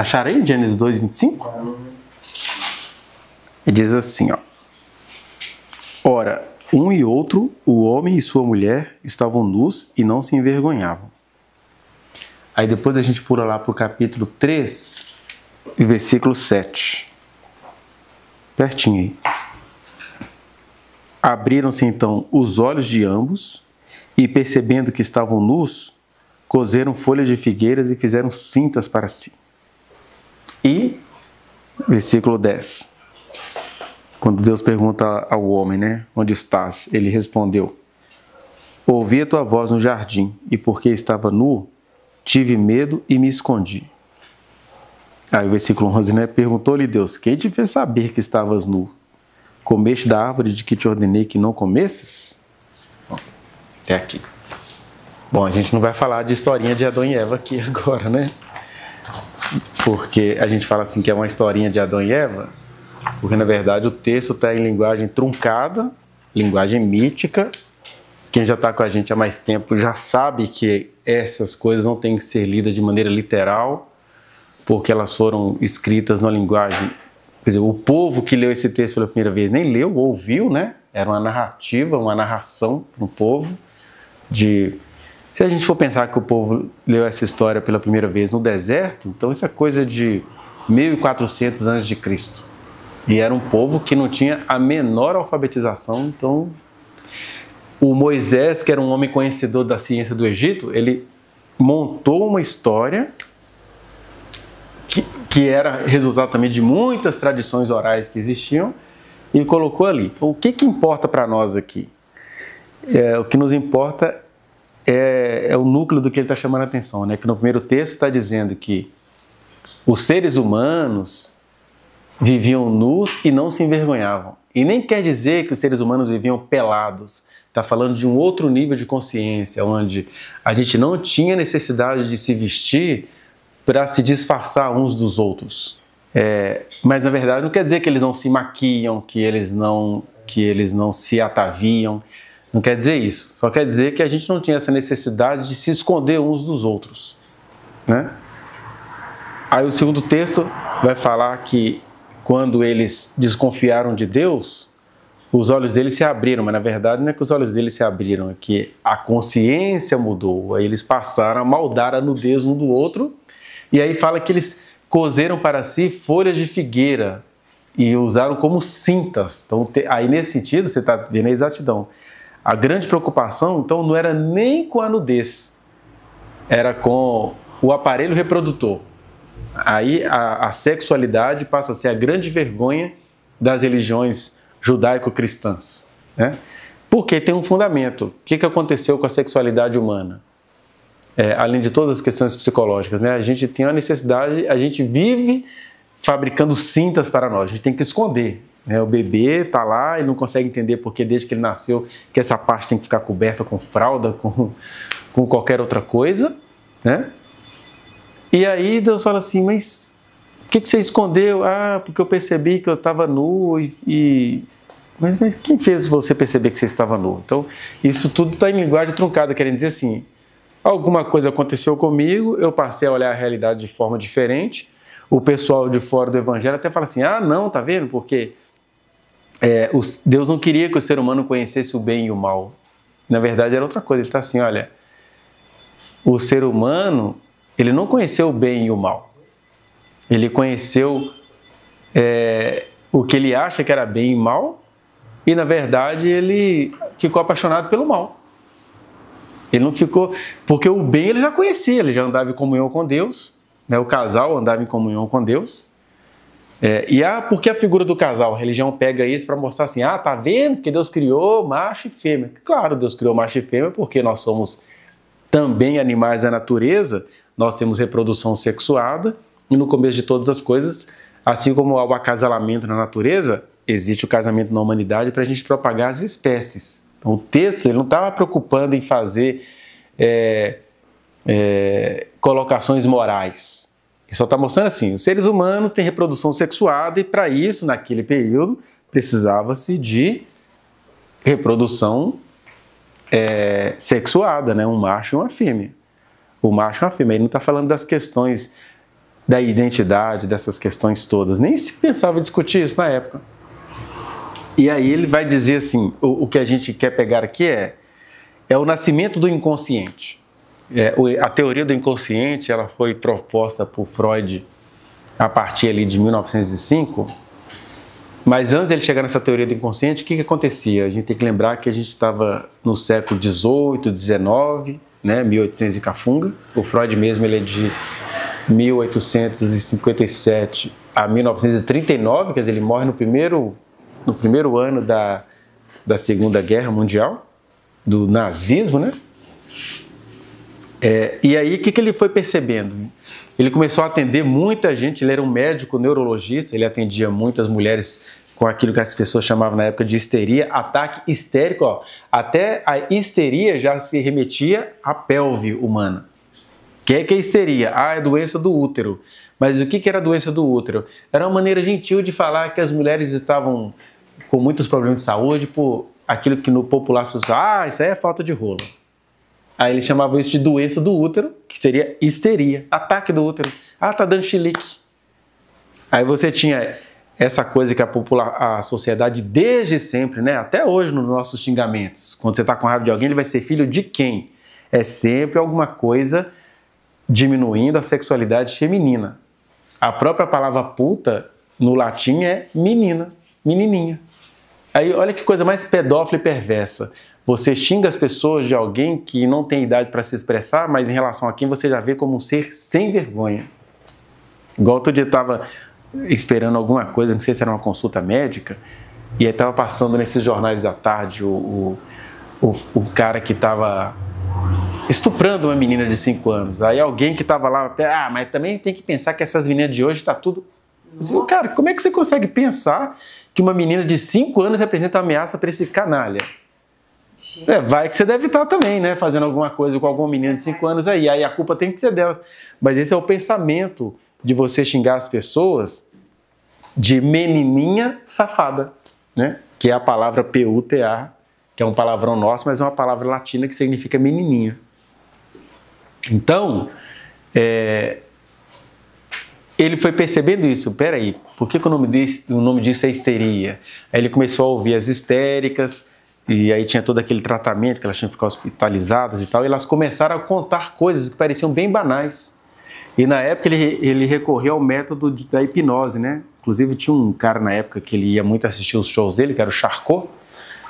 Acharei Gênesis 2, 25? E diz assim, ó. Ora, um e outro, o homem e sua mulher, estavam nus e não se envergonhavam. Aí depois a gente pula lá para o capítulo 3, versículo 7. Pertinho aí. Abriram-se então os olhos de ambos e, percebendo que estavam nus, coseram folhas de figueiras e fizeram cintas para si. E, versículo 10. Quando Deus pergunta ao homem, né? Onde estás? Ele respondeu: ouvi a tua voz no jardim, e porque estava nu, tive medo e me escondi. Aí o versículo 11, né? Perguntou-lhe Deus: quem te fez saber que estavas nu? Comeste da árvore de que te ordenei que não comesses? Bom, até aqui. Bom, a gente não vai falar de historinha de Adão e Eva aqui agora, né? Porque a gente fala assim que é uma historinha de Adão e Eva, porque na verdade o texto está em linguagem truncada, linguagem mítica. Quem já está com a gente há mais tempo já sabe que essas coisas não têm que ser lidas de maneira literal, porque elas foram escritas na linguagem... Quer dizer, o povo que leu esse texto pela primeira vez nem leu, ouviu, né? Era uma narrativa, uma narração para o povo. Se a gente for pensar que o povo leu essa história pela primeira vez no deserto, então isso é coisa de 1400 antes de Cristo. E era um povo que não tinha a menor alfabetização. Então, o Moisés, que era um homem conhecedor da ciência do Egito, ele montou uma história que era resultado também de muitas tradições orais que existiam e colocou ali. Então, o que importa para nós aqui? O que nos importa é o núcleo do que ele está chamando a atenção, né? Que no primeiro texto está dizendo que os seres humanos viviam nus e não se envergonhavam. E nem quer dizer que os seres humanos viviam pelados. Está falando de um outro nível de consciência, onde a gente não tinha necessidade de se vestir para se disfarçar uns dos outros. Mas na verdade não quer dizer que eles não se maquiam, que eles não se ataviam. Não quer dizer isso. Só quer dizer que a gente não tinha essa necessidade de se esconder uns dos outros, né? Aí o segundo texto vai falar que quando eles desconfiaram de Deus, os olhos deles se abriram, mas na verdade não é que os olhos deles se abriram, é que a consciência mudou. Aí eles passaram a maldar a nudez um do outro, e aí fala que eles coseram para si folhas de figueira e usaram como cintas. Então, aí nesse sentido, você está vendo a exatidão. A grande preocupação, então, não era nem com a nudez, era com o aparelho reprodutor. Aí a sexualidade passa a ser a grande vergonha das religiões judaico-cristãs, né? Porque tem um fundamento. O que aconteceu com a sexualidade humana? Além de todas as questões psicológicas, né? A gente tem uma necessidade, a gente vive fabricando cintas para nós, a gente tem que esconder. O bebê está lá e não consegue entender porque desde que ele nasceu que essa parte tem que ficar coberta com fralda, com qualquer outra coisa, né? E aí Deus fala assim, mas o que você escondeu? Ah, porque eu percebi que eu estava nu Mas quem fez você perceber que você estava nu? Então, isso tudo está em linguagem truncada, querendo dizer assim, alguma coisa aconteceu comigo, eu passei a olhar a realidade de forma diferente. O pessoal de fora do evangelho até fala assim, não, tá vendo? Porque Deus não queria que o ser humano conhecesse o bem e o mal. Na verdade era outra coisa, ele está assim, olha, o ser humano, ele não conheceu o bem e o mal. Ele conheceu o que ele acha que era bem e mal, e na verdade ele ficou apaixonado pelo mal. Ele não ficou... Porque o bem ele já conhecia, ele já andava em comunhão com Deus, né? O casal andava em comunhão com Deus. Porque a figura do casal, a religião pega isso para mostrar assim, tá vendo que Deus criou macho e fêmea. Claro, Deus criou macho e fêmea porque nós somos também animais da natureza, nós temos reprodução sexuada, e no começo de todas as coisas, assim como há o acasalamento na natureza, existe o casamento na humanidade para a gente propagar as espécies. Então, o texto ele não estava preocupando em fazer colocações morais. Ele só está mostrando assim, os seres humanos têm reprodução sexuada e para isso, naquele período, precisava-se de reprodução sexuada, né? Um macho e uma fêmea. O macho e uma fêmea. Ele não está falando das questões da identidade, dessas questões todas. Nem se pensava em discutir isso na época. E aí ele vai dizer assim, o que a gente quer pegar aqui é o nascimento do inconsciente. A teoria do inconsciente, ela foi proposta por Freud a partir ali de 1905, mas antes dele chegar nessa teoria do inconsciente, o que acontecia? A gente tem que lembrar que a gente estava no século XVIII, XIX, né, 1800 e cafunga. O Freud mesmo, ele é de 1857 a 1939, quer dizer, ele morre no primeiro ano da Segunda Guerra Mundial, do nazismo, né? E aí, o que ele foi percebendo? Ele começou a atender muita gente, ele era um médico neurologista, ele atendia muitas mulheres com aquilo que as pessoas chamavam na época de histeria, ataque histérico, ó. Até a histeria já se remetia à pelve humana. O que é histeria? É doença do útero. Mas o que era a doença do útero? Era uma maneira gentil de falar que as mulheres estavam com muitos problemas de saúde por aquilo que no popular as pessoas falam, isso aí é falta de rola. Aí eles chamavam isso de doença do útero, que seria histeria, ataque do útero. Tá dando chilique. Aí você tinha essa coisa que a sociedade desde sempre, né, até hoje nos nossos xingamentos, quando você está com raiva de alguém, ele vai ser filho de quem? É sempre alguma coisa diminuindo a sexualidade feminina. A própria palavra puta, no latim, é menina, menininha. Aí olha que coisa mais pedófila e perversa. Você xinga as pessoas de alguém que não tem idade para se expressar, mas em relação a quem você já vê como um ser sem vergonha. Igual outro dia eu estava esperando alguma coisa, não sei se era uma consulta médica, e aí estava passando nesses jornais da tarde o cara que estava estuprando uma menina de 5 anos. Aí alguém que estava lá, mas também tem que pensar que essas meninas de hoje está tudo... Nossa. Cara, como é que você consegue pensar que uma menina de 5 anos representa ameaça para esse canalha? Vai que você deve estar também, né? Fazendo alguma coisa com alguma menina de 5 anos aí a culpa tem que ser delas. Mas esse é o pensamento de você xingar as pessoas de menininha safada, né? Que é a palavra PUTA, que é um palavrão nosso, mas é uma palavra latina que significa menininha. Então, ele foi percebendo isso. Peraí, por que o nome disso é histeria? Aí ele começou a ouvir as histéricas, e aí tinha todo aquele tratamento que elas tinham que ficar hospitalizadas e tal, e elas começaram a contar coisas que pareciam bem banais. E na época ele recorreu ao método da hipnose, né? Inclusive tinha um cara na época que ele ia muito assistir os shows dele, que era o Charcot.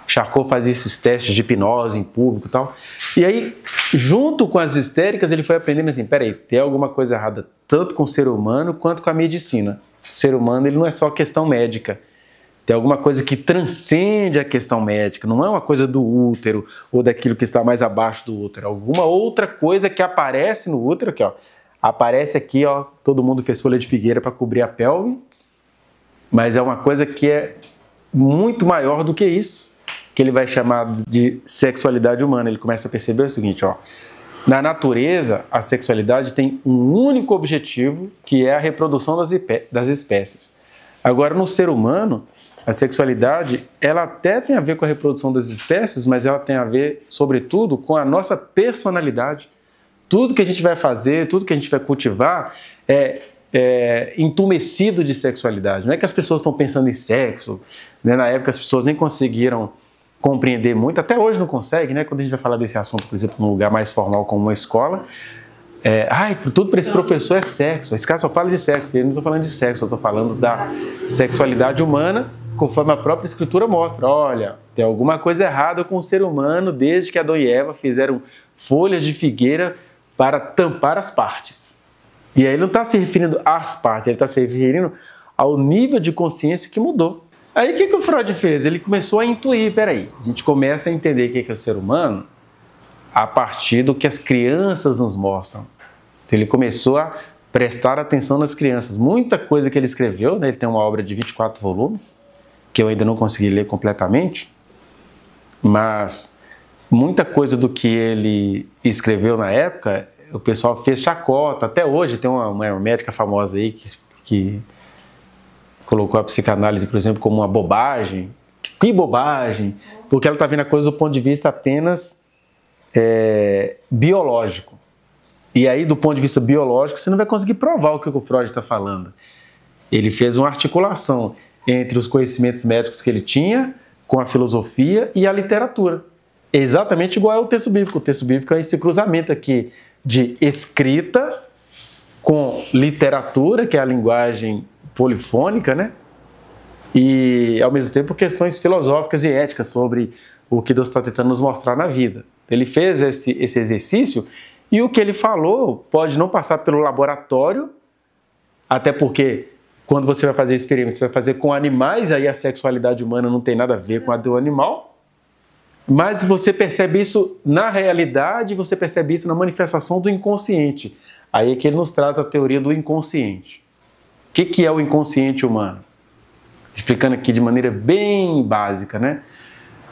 Charcot fazia esses testes de hipnose em público e tal. E aí, junto com as histéricas, ele foi aprendendo assim, peraí, tem alguma coisa errada tanto com o ser humano quanto com a medicina. O ser humano, ele não é só questão médica. Tem alguma coisa que transcende a questão médica, não é uma coisa do útero ou daquilo que está mais abaixo do útero, é alguma outra coisa que aparece no útero, aqui, ó. Aparece aqui, ó, todo mundo fez folha de figueira para cobrir a pelve, mas é uma coisa que é muito maior do que isso, que ele vai chamar de sexualidade humana. Ele começa a perceber o seguinte, ó, na natureza, a sexualidade tem um único objetivo, que é a reprodução das espécies. Agora, no ser humano, a sexualidade, ela até tem a ver com a reprodução das espécies, mas ela tem a ver, sobretudo, com a nossa personalidade. Tudo que a gente vai fazer, tudo que a gente vai cultivar é entumecido de sexualidade. Não é que as pessoas estão pensando em sexo, né? Na época as pessoas nem conseguiram compreender muito, até hoje não conseguem, né? Quando a gente vai falar desse assunto, por exemplo, num lugar mais formal como uma escola, tudo para esse professor é sexo, esse cara só fala de sexo, eu não estou falando de sexo, eu estou falando da sexualidade humana, conforme a própria escritura mostra. Olha, tem alguma coisa errada com o ser humano desde que Adão e Eva fizeram folhas de figueira para tampar as partes. E aí ele não está se referindo às partes, ele está se referindo ao nível de consciência que mudou. Aí o que o Freud fez? Ele começou a intuir, peraí, a gente começa a entender o que é o ser humano a partir do que as crianças nos mostram. Então ele começou a prestar atenção nas crianças. Muita coisa que ele escreveu, né? Ele tem uma obra de 24 volumes, que eu ainda não consegui ler completamente, mas muita coisa do que ele escreveu na época, o pessoal fez chacota. Até hoje tem uma médica famosa aí que colocou a psicanálise, por exemplo, como uma bobagem. Que bobagem! Porque ela está vendo a coisa do ponto de vista apenas biológico. E aí, do ponto de vista biológico, você não vai conseguir provar o que o Freud está falando. Ele fez uma articulação entre os conhecimentos médicos que ele tinha com a filosofia e a literatura. Exatamente igual ao texto bíblico. O texto bíblico é esse cruzamento aqui de escrita com literatura, que é a linguagem polifônica, né? E, ao mesmo tempo, questões filosóficas e éticas sobre o que Deus está tentando nos mostrar na vida. Ele fez esse exercício e o que ele falou pode não passar pelo laboratório, até porque quando você vai fazer experimentos, você vai fazer com animais, aí a sexualidade humana não tem nada a ver com a do animal, mas você percebe isso na realidade, você percebe isso na manifestação do inconsciente. Aí é que ele nos traz a teoria do inconsciente. O que é o inconsciente humano? Explicando aqui de maneira bem básica, né?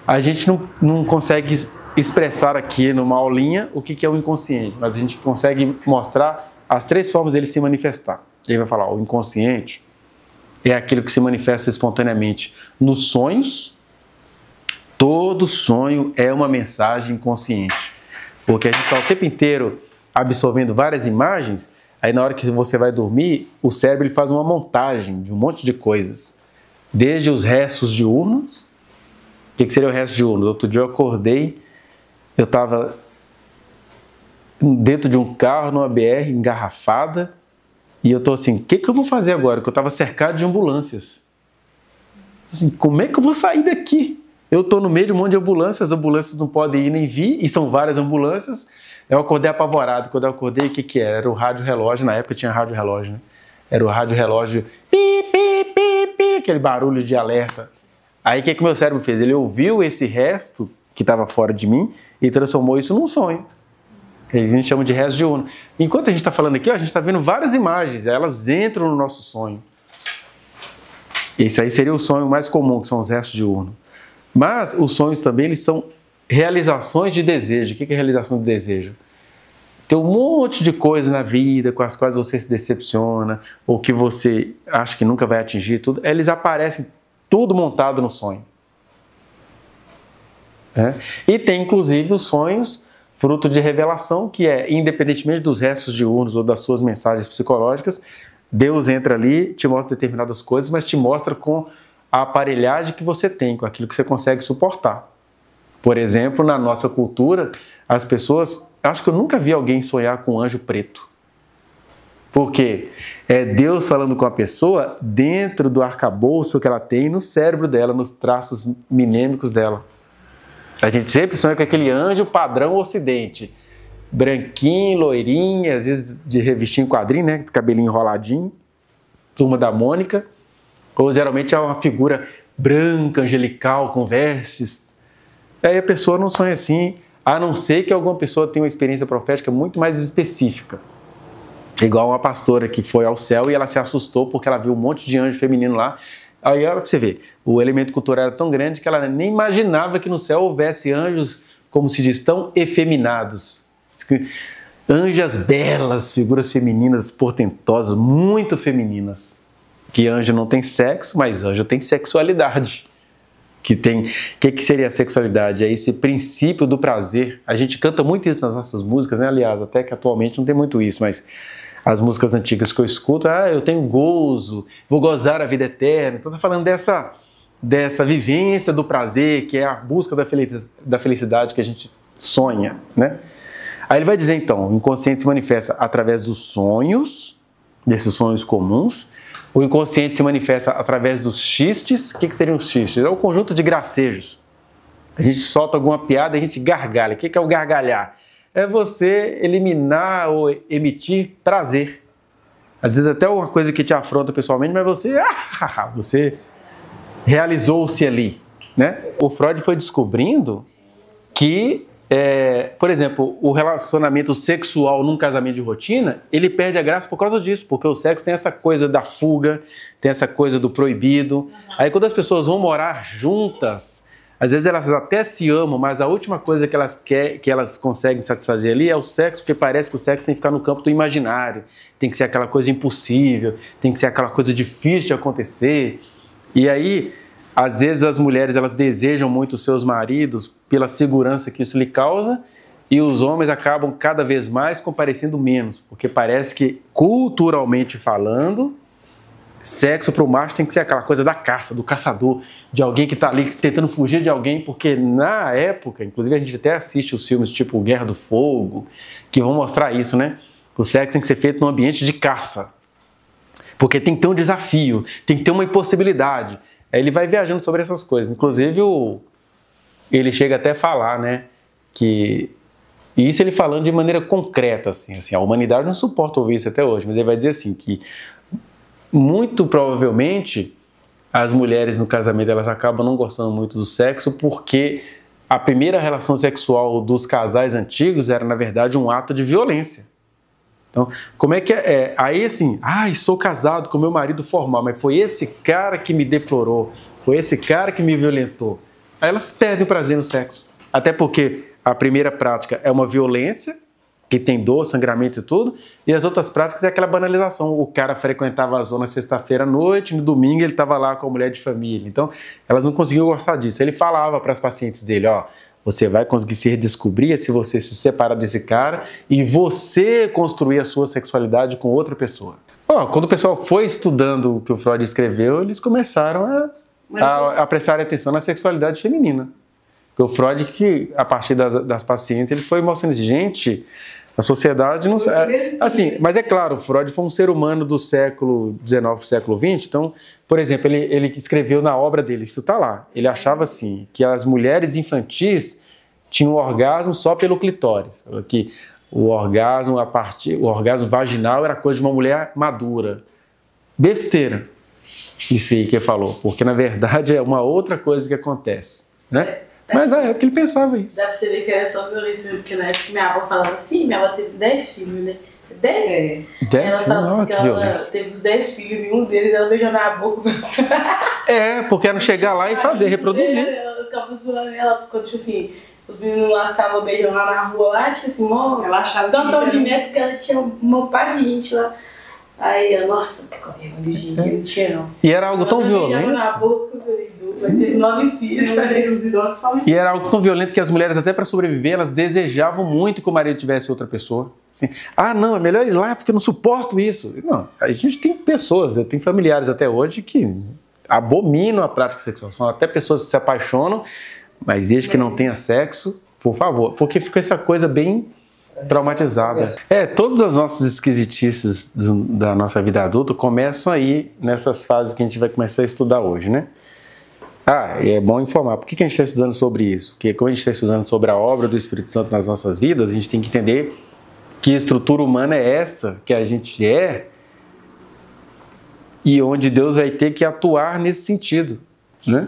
A gente não consegue expressar aqui numa aulinha o que é o inconsciente, mas a gente consegue mostrar as 3 formas dele se manifestar. Ele vai falar, o inconsciente é aquilo que se manifesta espontaneamente nos sonhos. Todo sonho é uma mensagem inconsciente, porque a gente está o tempo inteiro absorvendo várias imagens, aí na hora que você vai dormir, o cérebro ele faz uma montagem de um monte de coisas, desde os restos diurnos. O que seria o resto diurno? Outro dia eu acordei, eu estava dentro de um carro, numa BR, engarrafada, e eu estou assim, o que eu vou fazer agora? Porque eu estava cercado de ambulâncias. Assim, como é que eu vou sair daqui? Eu estou no meio de um monte de ambulâncias, as ambulâncias não podem ir nem vir, e são várias ambulâncias. Eu acordei apavorado. Quando eu acordei, o que era? Era o rádio relógio, na época tinha rádio relógio, né? Era o rádio relógio, pi, pi, pi, pi, aquele barulho de alerta. Aí o que o meu cérebro fez? Ele ouviu esse resto que estava fora de mim e transformou isso num sonho. Que a gente chama de resto diurno. Enquanto a gente está falando aqui, a gente está vendo várias imagens, elas entram no nosso sonho. Esse aí seria o sonho mais comum, que são os restos diurnos. Mas os sonhos também eles são realizações de desejo. O que é realização de desejo? Tem um monte de coisa na vida com as quais você se decepciona, ou que você acha que nunca vai atingir, tudo. Eles aparecem tudo montado no sonho. E tem inclusive os sonhos fruto de revelação, que é, independentemente dos restos diurnos ou das suas mensagens psicológicas, Deus entra ali, te mostra determinadas coisas, mas te mostra com a aparelhagem que você tem, com aquilo que você consegue suportar. Por exemplo, na nossa cultura, as pessoas... Acho que eu nunca vi alguém sonhar com um anjo preto. Porque é Deus falando com a pessoa dentro do arcabouço que ela tem no cérebro dela, nos traços minêmicos dela. A gente sempre sonha com aquele anjo padrão ocidente. Branquinho, loirinho, às vezes de revistinho quadrinho, né? Cabelinho enroladinho. Turma da Mônica. Ou geralmente é uma figura branca, angelical, com vestes. Aí a pessoa não sonha assim, a não ser que alguma pessoa tenha uma experiência profética muito mais específica. Igual uma pastora que foi ao céu e ela se assustou porque ela viu um monte de anjo feminino lá. Aí olha pra você ver, o elemento cultural era tão grande que ela nem imaginava que no céu houvesse anjos, como se diz, tão efeminados. Anjas belas, figuras femininas portentosas, muito femininas. Que anjo não tem sexo, mas anjo tem sexualidade. O que seria a sexualidade? É esse princípio do prazer. A gente canta muito isso nas nossas músicas, né? Aliás, até que atualmente não tem muito isso, mas as músicas antigas que eu escuto, eu tenho gozo, vou gozar a vida eterna. Então, tá falando dessa vivência do prazer, que é a busca da felicidade que a gente sonha, né? Aí ele vai dizer, então, o inconsciente se manifesta através dos sonhos, desses sonhos comuns. O inconsciente se manifesta através dos xistes. O que seriam os xistes? É o conjunto de gracejos. A gente solta alguma piada e a gente gargalha. O que é o gargalhar? É você eliminar ou emitir prazer. Às vezes até uma coisa que te afronta pessoalmente, mas você realizou-se ali, né? O Freud foi descobrindo que, por exemplo, o relacionamento sexual num casamento de rotina, ele perde a graça por causa disso, porque o sexo tem essa coisa da fuga, tem essa coisa do proibido. Aí quando as pessoas vão morar juntas, às vezes elas até se amam, mas a última coisa que elas conseguem satisfazer ali é o sexo, porque parece que o sexo tem que ficar no campo do imaginário, tem que ser aquela coisa impossível, tem que ser aquela coisa difícil de acontecer. E aí, às vezes as mulheres elas desejam muito os seus maridos pela segurança que isso lhe causa, e os homens acabam cada vez mais comparecendo menos, porque parece que, culturalmente falando, sexo para o macho tem que ser aquela coisa da caça, do caçador, de alguém que está ali tentando fugir de alguém, porque na época, inclusive a gente até assiste os filmes tipo Guerra do Fogo, que vão mostrar isso, né? O sexo tem que ser feito num ambiente de caça, porque tem que ter um desafio, tem que ter uma impossibilidade. Aí ele vai viajando sobre essas coisas, inclusive ele chega até a falar, né, que isso ele falando de maneira concreta, assim, a humanidade não suporta ouvir isso até hoje, mas ele vai dizer assim, que muito provavelmente as mulheres no casamento elas acabam não gostando muito do sexo porque a primeira relação sexual dos casais antigos era na verdade um ato de violência. Então, como é que é? Aí assim, sou casado com meu marido formal, mas foi esse cara que me deflorou, foi esse cara que me violentou. Aí elas perdem o prazer no sexo, até porque a primeira prática é uma violência, que tem dor, sangramento e tudo, e as outras práticas é aquela banalização. O cara frequentava a zona sexta-feira à noite, no domingo ele estava lá com a mulher de família. Então, elas não conseguiam gostar disso. Ele falava para as pacientes dele, você vai conseguir se redescobrir se você se separar desse cara e você construir a sua sexualidade com outra pessoa. Quando o pessoal foi estudando o que o Freud escreveu, eles começaram a prestar atenção na sexualidade feminina. Porque o Freud, que a partir das pacientes, ele foi mostrando, gente, a sociedade não... Assim, mas é claro, o Freud foi um ser humano do século XIX para o século XX, então, por exemplo, ele escreveu na obra dele, isso está lá, ele achava assim, que as mulheres infantis tinham orgasmo só pelo clitóris, que o orgasmo vaginal era coisa de uma mulher madura. Besteira, isso aí que ele falou, porque na verdade é uma outra coisa que acontece, né? Mas na época ele pensava isso. Dá pra você ver que era só violência mesmo, porque na época minha avó falava assim, minha avó teve 10 filhos, né? 10? 10 ela filhos? Assim, que ela teve os 10 filhos e um deles ela beijou na boca. Porque era chegar lá e fazer, reproduzir. Ela ficava zoando ela, quando tipo assim, os meninos lá ficavam beijando lá na rua, lá, tipo assim, ela achava tão de metro que ela tinha uma par de gente lá. Aí, nossa, de não tinha não. E era algo tão violento. Na boca, vai ter 9 filhos. Os idosos falam assim. E era algo tão violento que as mulheres, até para sobreviver, elas desejavam muito que o marido tivesse outra pessoa. Assim, não, é melhor ir lá porque eu não suporto isso. Não, a gente tem pessoas, eu tenho familiares até hoje que abominam a prática sexual. São até pessoas que se apaixonam, mas desde que não tenha sexo, por favor. Porque fica essa coisa bem traumatizada. Todas as nossas esquisitices da nossa vida adulta começam aí nessas fases que a gente vai começar a estudar hoje, né? E é bom informar. Por que a gente está estudando sobre isso? Porque como a gente está estudando sobre a obra do Espírito Santo nas nossas vidas, a gente tem que entender que estrutura humana é essa que a gente é e onde Deus vai ter que atuar nesse sentido, né?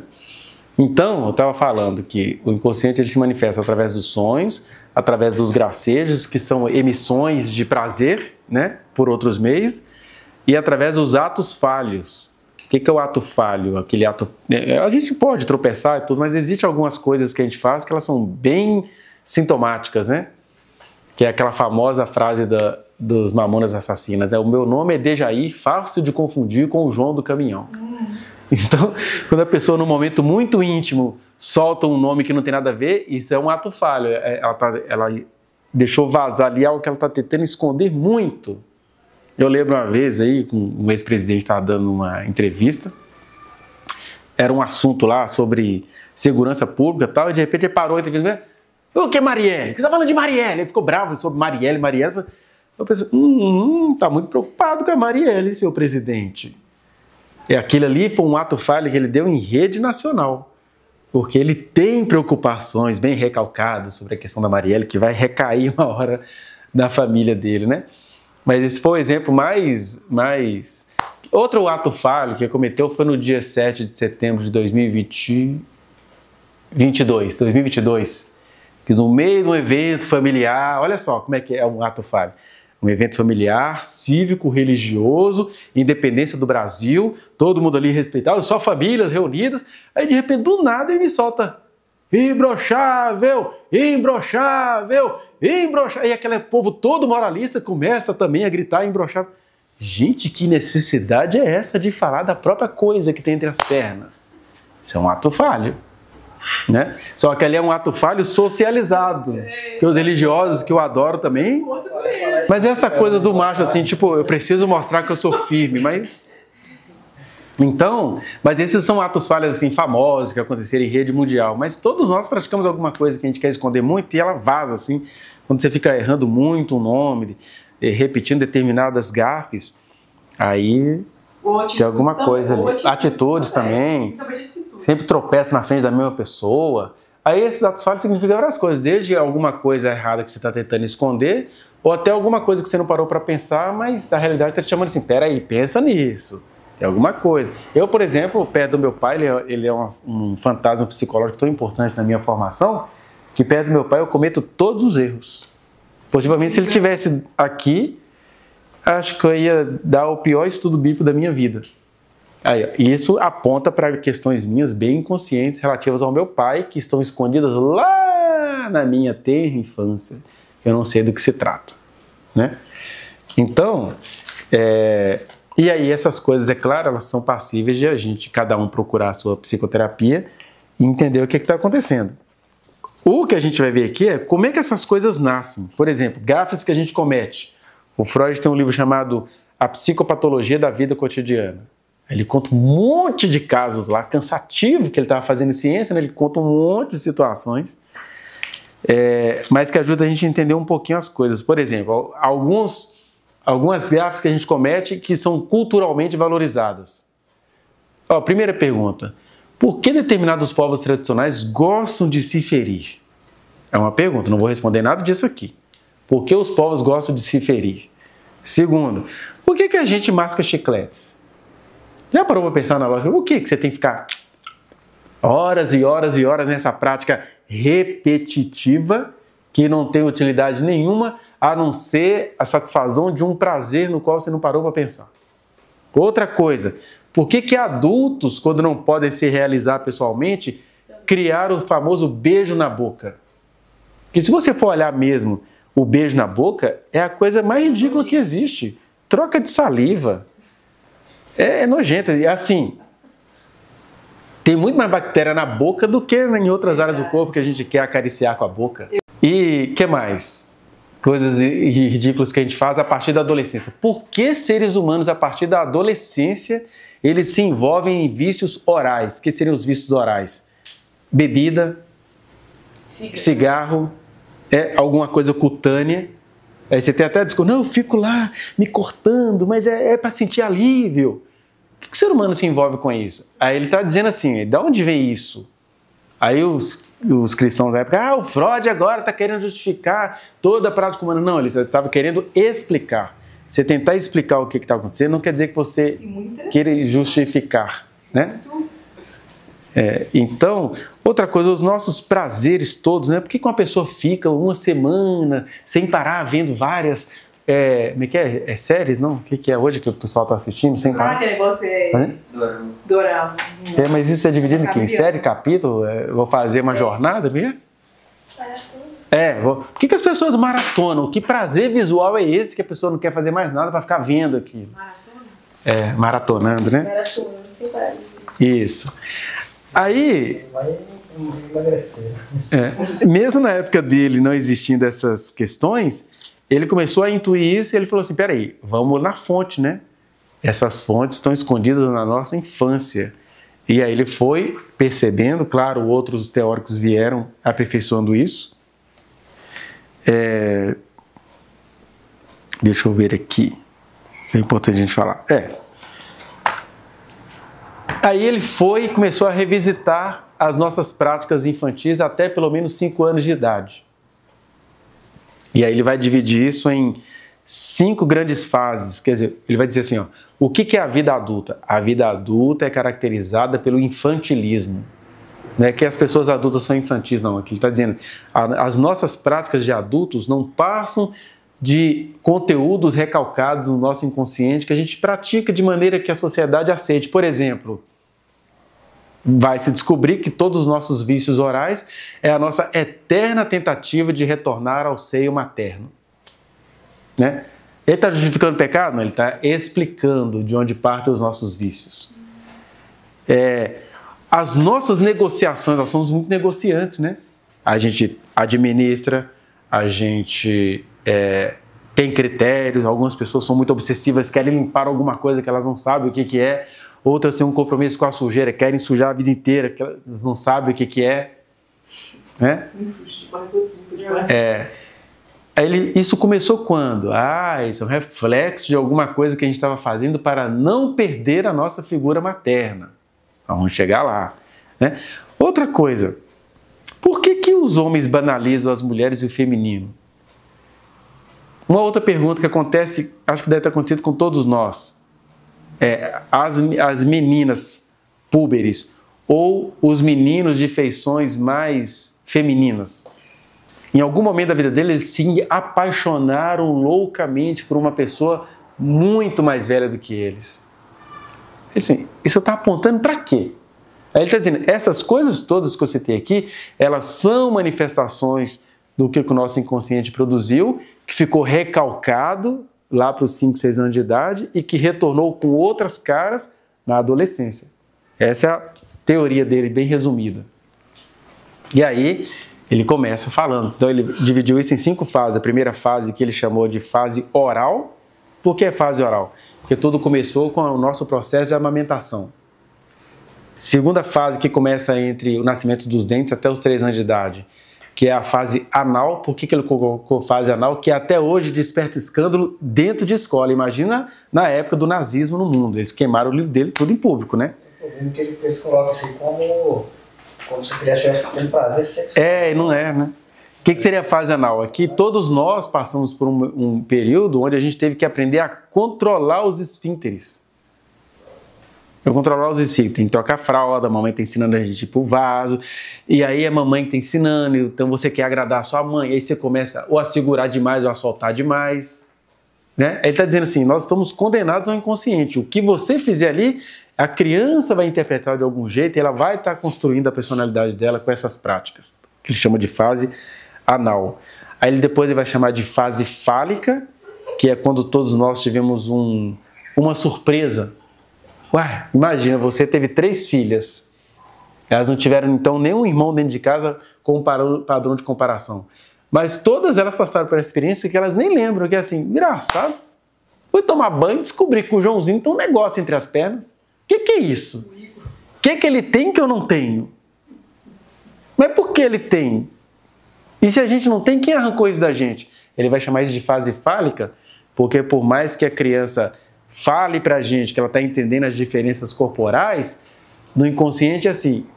Então, eu estava falando que o inconsciente ele se manifesta através dos sonhos, através dos gracejos, que são emissões de prazer, né, por outros meios, e através dos atos falhos. O que é o ato falho? Aquele ato... A gente pode tropeçar e tudo, mas existem algumas coisas que a gente faz que elas são bem sintomáticas, né? Que é aquela famosa frase dos Mamonas Assassinas, né? O meu nome é Dejair, fácil de confundir com o João do Caminhão. Então, quando a pessoa, num momento muito íntimo, solta um nome que não tem nada a ver, isso é um ato falho. Ela deixou vazar ali algo que ela está tentando esconder muito. Eu lembro uma vez aí, um ex-presidente estava dando uma entrevista, era um assunto lá sobre segurança pública e tal, e de repente ele parou a entrevista, o que é Marielle? O que você está falando de Marielle? Ele ficou bravo sobre Marielle. Eu pensei, está muito preocupado com a Marielle, seu presidente. Aquilo ali foi um ato falho que ele deu em rede nacional, porque ele tem preocupações bem recalcadas sobre a questão da Marielle, que vai recair uma hora da família dele, né? Mas esse foi o exemplo mais... Outro ato falho que ele cometeu foi no dia 7 de setembro de 2022, que no meio de um evento familiar, olha só como é que é um ato falho. Um evento familiar, cívico, religioso, independência do Brasil, todo mundo ali respeitado, só famílias reunidas. Aí de repente, do nada, ele me solta: imbrochável, imbrochável, imbrochável. E aquele povo todo moralista começa também a gritar imbrochável. Gente, que necessidade é essa de falar da própria coisa que tem entre as pernas? Isso é um ato falho. Né? Só que ali é um ato falho socializado, que os religiosos, que eu adoro também, mas essa coisa do macho assim, tipo, eu preciso mostrar que eu sou firme, mas... Então, mas esses são atos falhos assim, famosos, que aconteceram em rede mundial, mas todos nós praticamos alguma coisa que a gente quer esconder muito e ela vaza assim, quando você fica errando muito um nome, repetindo determinadas gafes, aí tem alguma coisa ali. Atitudes também, sempre tropeça na frente da mesma pessoa. Aí esses atos falhos significam várias coisas, desde alguma coisa errada que você está tentando esconder, ou até alguma coisa que você não parou para pensar, mas a realidade está te chamando assim, peraí, pensa nisso. É alguma coisa. Eu, por exemplo, perto do meu pai, ele é um fantasma psicológico tão importante na minha formação, que perto do meu pai eu cometo todos os erros. Possivelmente, se ele estivesse aqui, acho que eu ia dar o pior estudo bíblico da minha vida. Aí, isso aponta para questões minhas bem inconscientes relativas ao meu pai, que estão escondidas lá na minha tenra infância. Eu não sei do que se trata. Né? Então, e aí essas coisas, é claro, elas são passíveis de a gente, cada um procurar a sua psicoterapia e entender o que está acontecendo. O que a gente vai ver aqui é como é que essas coisas nascem. Por exemplo, gafes que a gente comete. O Freud tem um livro chamado A Psicopatologia da Vida Cotidiana. Ele conta um monte de casos lá, cansativo que ele estava fazendo em ciência, né? Ele conta um monte de situações, mas que ajuda a gente a entender um pouquinho as coisas. Por exemplo, algumas gafes que a gente comete que são culturalmente valorizadas. Ó, primeira pergunta. Por que determinados povos tradicionais gostam de se ferir? É uma pergunta, não vou responder nada disso aqui. Por que os povos gostam de se ferir? Segundo, por que a gente masca chicletes? Já parou para pensar na lógica? Por que você tem que ficar horas e horas e horas nessa prática repetitiva que não tem utilidade nenhuma, a não ser a satisfação de um prazer no qual você não parou para pensar? Outra coisa, por que adultos, quando não podem se realizar pessoalmente, criaram o famoso beijo na boca? Porque se você for olhar mesmo, o beijo na boca é a coisa mais ridícula que existe. Troca de saliva. É nojento. E assim, tem muito mais bactéria na boca do que em outras áreas do corpo que a gente quer acariciar com a boca. E o que mais? Coisas ridículas que a gente faz a partir da adolescência. Por que seres humanos, a partir da adolescência, eles se envolvem em vícios orais? O que seriam os vícios orais? Bebida, cigarro, alguma coisa cutânea. Aí você tem até discurso, não, eu fico lá me cortando, mas é para sentir alívio. Por que o ser humano se envolve com isso? Aí ele está dizendo assim, de onde vem isso? Aí os cristãos da época, o Freud agora está querendo justificar toda a prática humana. Não, ele estava querendo explicar. Você tentar explicar o que está acontecendo não quer dizer que você queira justificar, né? Então, outra coisa, os nossos prazeres todos, né? Por que uma pessoa fica uma semana sem parar vendo várias como é que é? Séries, não? O que é hoje que o pessoal está assistindo sem parar? Aquele negócio Dorama. Mas isso é dividido em quê? Em série, capítulo? Vou fazer uma jornada mesmo? Por que as pessoas maratonam? Que prazer visual é esse que a pessoa não quer fazer mais nada para ficar vendo aqui? Maratonando, né? Maratonando, sem parar. Isso. Aí, mesmo na época dele não existindo essas questões, ele começou a intuir isso e ele falou assim, peraí, vamos na fonte, né? Essas fontes estão escondidas na nossa infância. E aí ele foi percebendo, claro, outros teóricos vieram aperfeiçoando isso. Deixa eu ver aqui, é importante a gente falar. Aí ele foi e começou a revisitar as nossas práticas infantis até pelo menos 5 anos de idade. E aí ele vai dividir isso em 5 grandes fases. Quer dizer, ele vai dizer assim, o que é a vida adulta? A vida adulta é caracterizada pelo infantilismo. Não é que as pessoas adultas são infantis, não. Aqui ele está dizendo, as nossas práticas de adultos não passam de conteúdos recalcados no nosso inconsciente que a gente pratica de maneira que a sociedade aceite. Por exemplo, vai se descobrir que todos os nossos vícios orais é a nossa eterna tentativa de retornar ao seio materno. Né? Ele está justificando o pecado? Não, ele está explicando de onde partem os nossos vícios. as nossas negociações, nós somos muito negociantes, né? A gente administra, a gente tem critérios, algumas pessoas são muito obsessivas, querem limpar alguma coisa que elas não sabem o que é, outras têm um compromisso com a sujeira, querem sujar a vida inteira, que elas não sabem o que é. Né? Isso começou quando? Isso é um reflexo de alguma coisa que a gente estava fazendo para não perder a nossa figura materna. Vamos chegar lá. Né? Outra coisa, por que os homens banalizam as mulheres e o feminino? Uma outra pergunta que acontece, acho que deve ter acontecido com todos nós. As meninas púberes ou os meninos de feições mais femininas. Em algum momento da vida deles, se apaixonaram loucamente por uma pessoa muito mais velha do que eles. Assim, isso está apontando para quê? Aí ele está dizendo, essas coisas todas que eu citei aqui, elas são manifestações do que o nosso inconsciente produziu, que ficou recalcado lá para os 5, 6 anos de idade e que retornou com outras caras na adolescência. Essa é a teoria dele, bem resumida. E aí, ele começa falando. Então, ele dividiu isso em 5 fases. A primeira fase que ele chamou de fase oral. Por que fase oral? Porque tudo começou com o nosso processo de amamentação. Segunda fase que começa entre o nascimento dos dentes até os 3 anos de idade, que é a fase anal. Por que ele colocou fase anal? Que até hoje desperta escândalo dentro de escola. Imagina na época do nazismo no mundo. Eles queimaram o livro dele tudo em público, né? O problema é que eles colocam assim como se a criança estivesse tendo prazer sexual. E não é, né? O que seria a fase anal? Aqui todos nós passamos por um período onde a gente teve que aprender a controlar os esfínteres. Controlar os esfínteres, tem que trocar fralda, a mamãe está ensinando a gente pro vaso, e aí a mamãe que está ensinando, então você quer agradar a sua mãe, aí você começa ou a segurar demais ou a soltar demais. Né? Ele está dizendo assim, nós estamos condenados ao inconsciente. O que você fizer ali, a criança vai interpretar de algum jeito e ela vai estar construindo a personalidade dela com essas práticas, que ele chama de fase anal. Aí depois ele vai chamar de fase fálica, que é quando todos nós tivemos uma surpresa. Ué, imagina, você teve 3 filhas. Elas não tiveram, então, nenhum irmão dentro de casa com um padrão de comparação. Mas todas elas passaram por essa experiência que elas nem lembram, que é assim, engraçado. Fui tomar banho e descobri que o Joãozinho tem um negócio entre as pernas. O que é isso? O que ele tem que eu não tenho? Mas por que ele tem? E se a gente não tem, quem arrancou isso da gente? Ele vai chamar isso de fase fálica, porque por mais que a criança fale pra gente que ela está entendendo as diferenças corporais, no inconsciente é assim,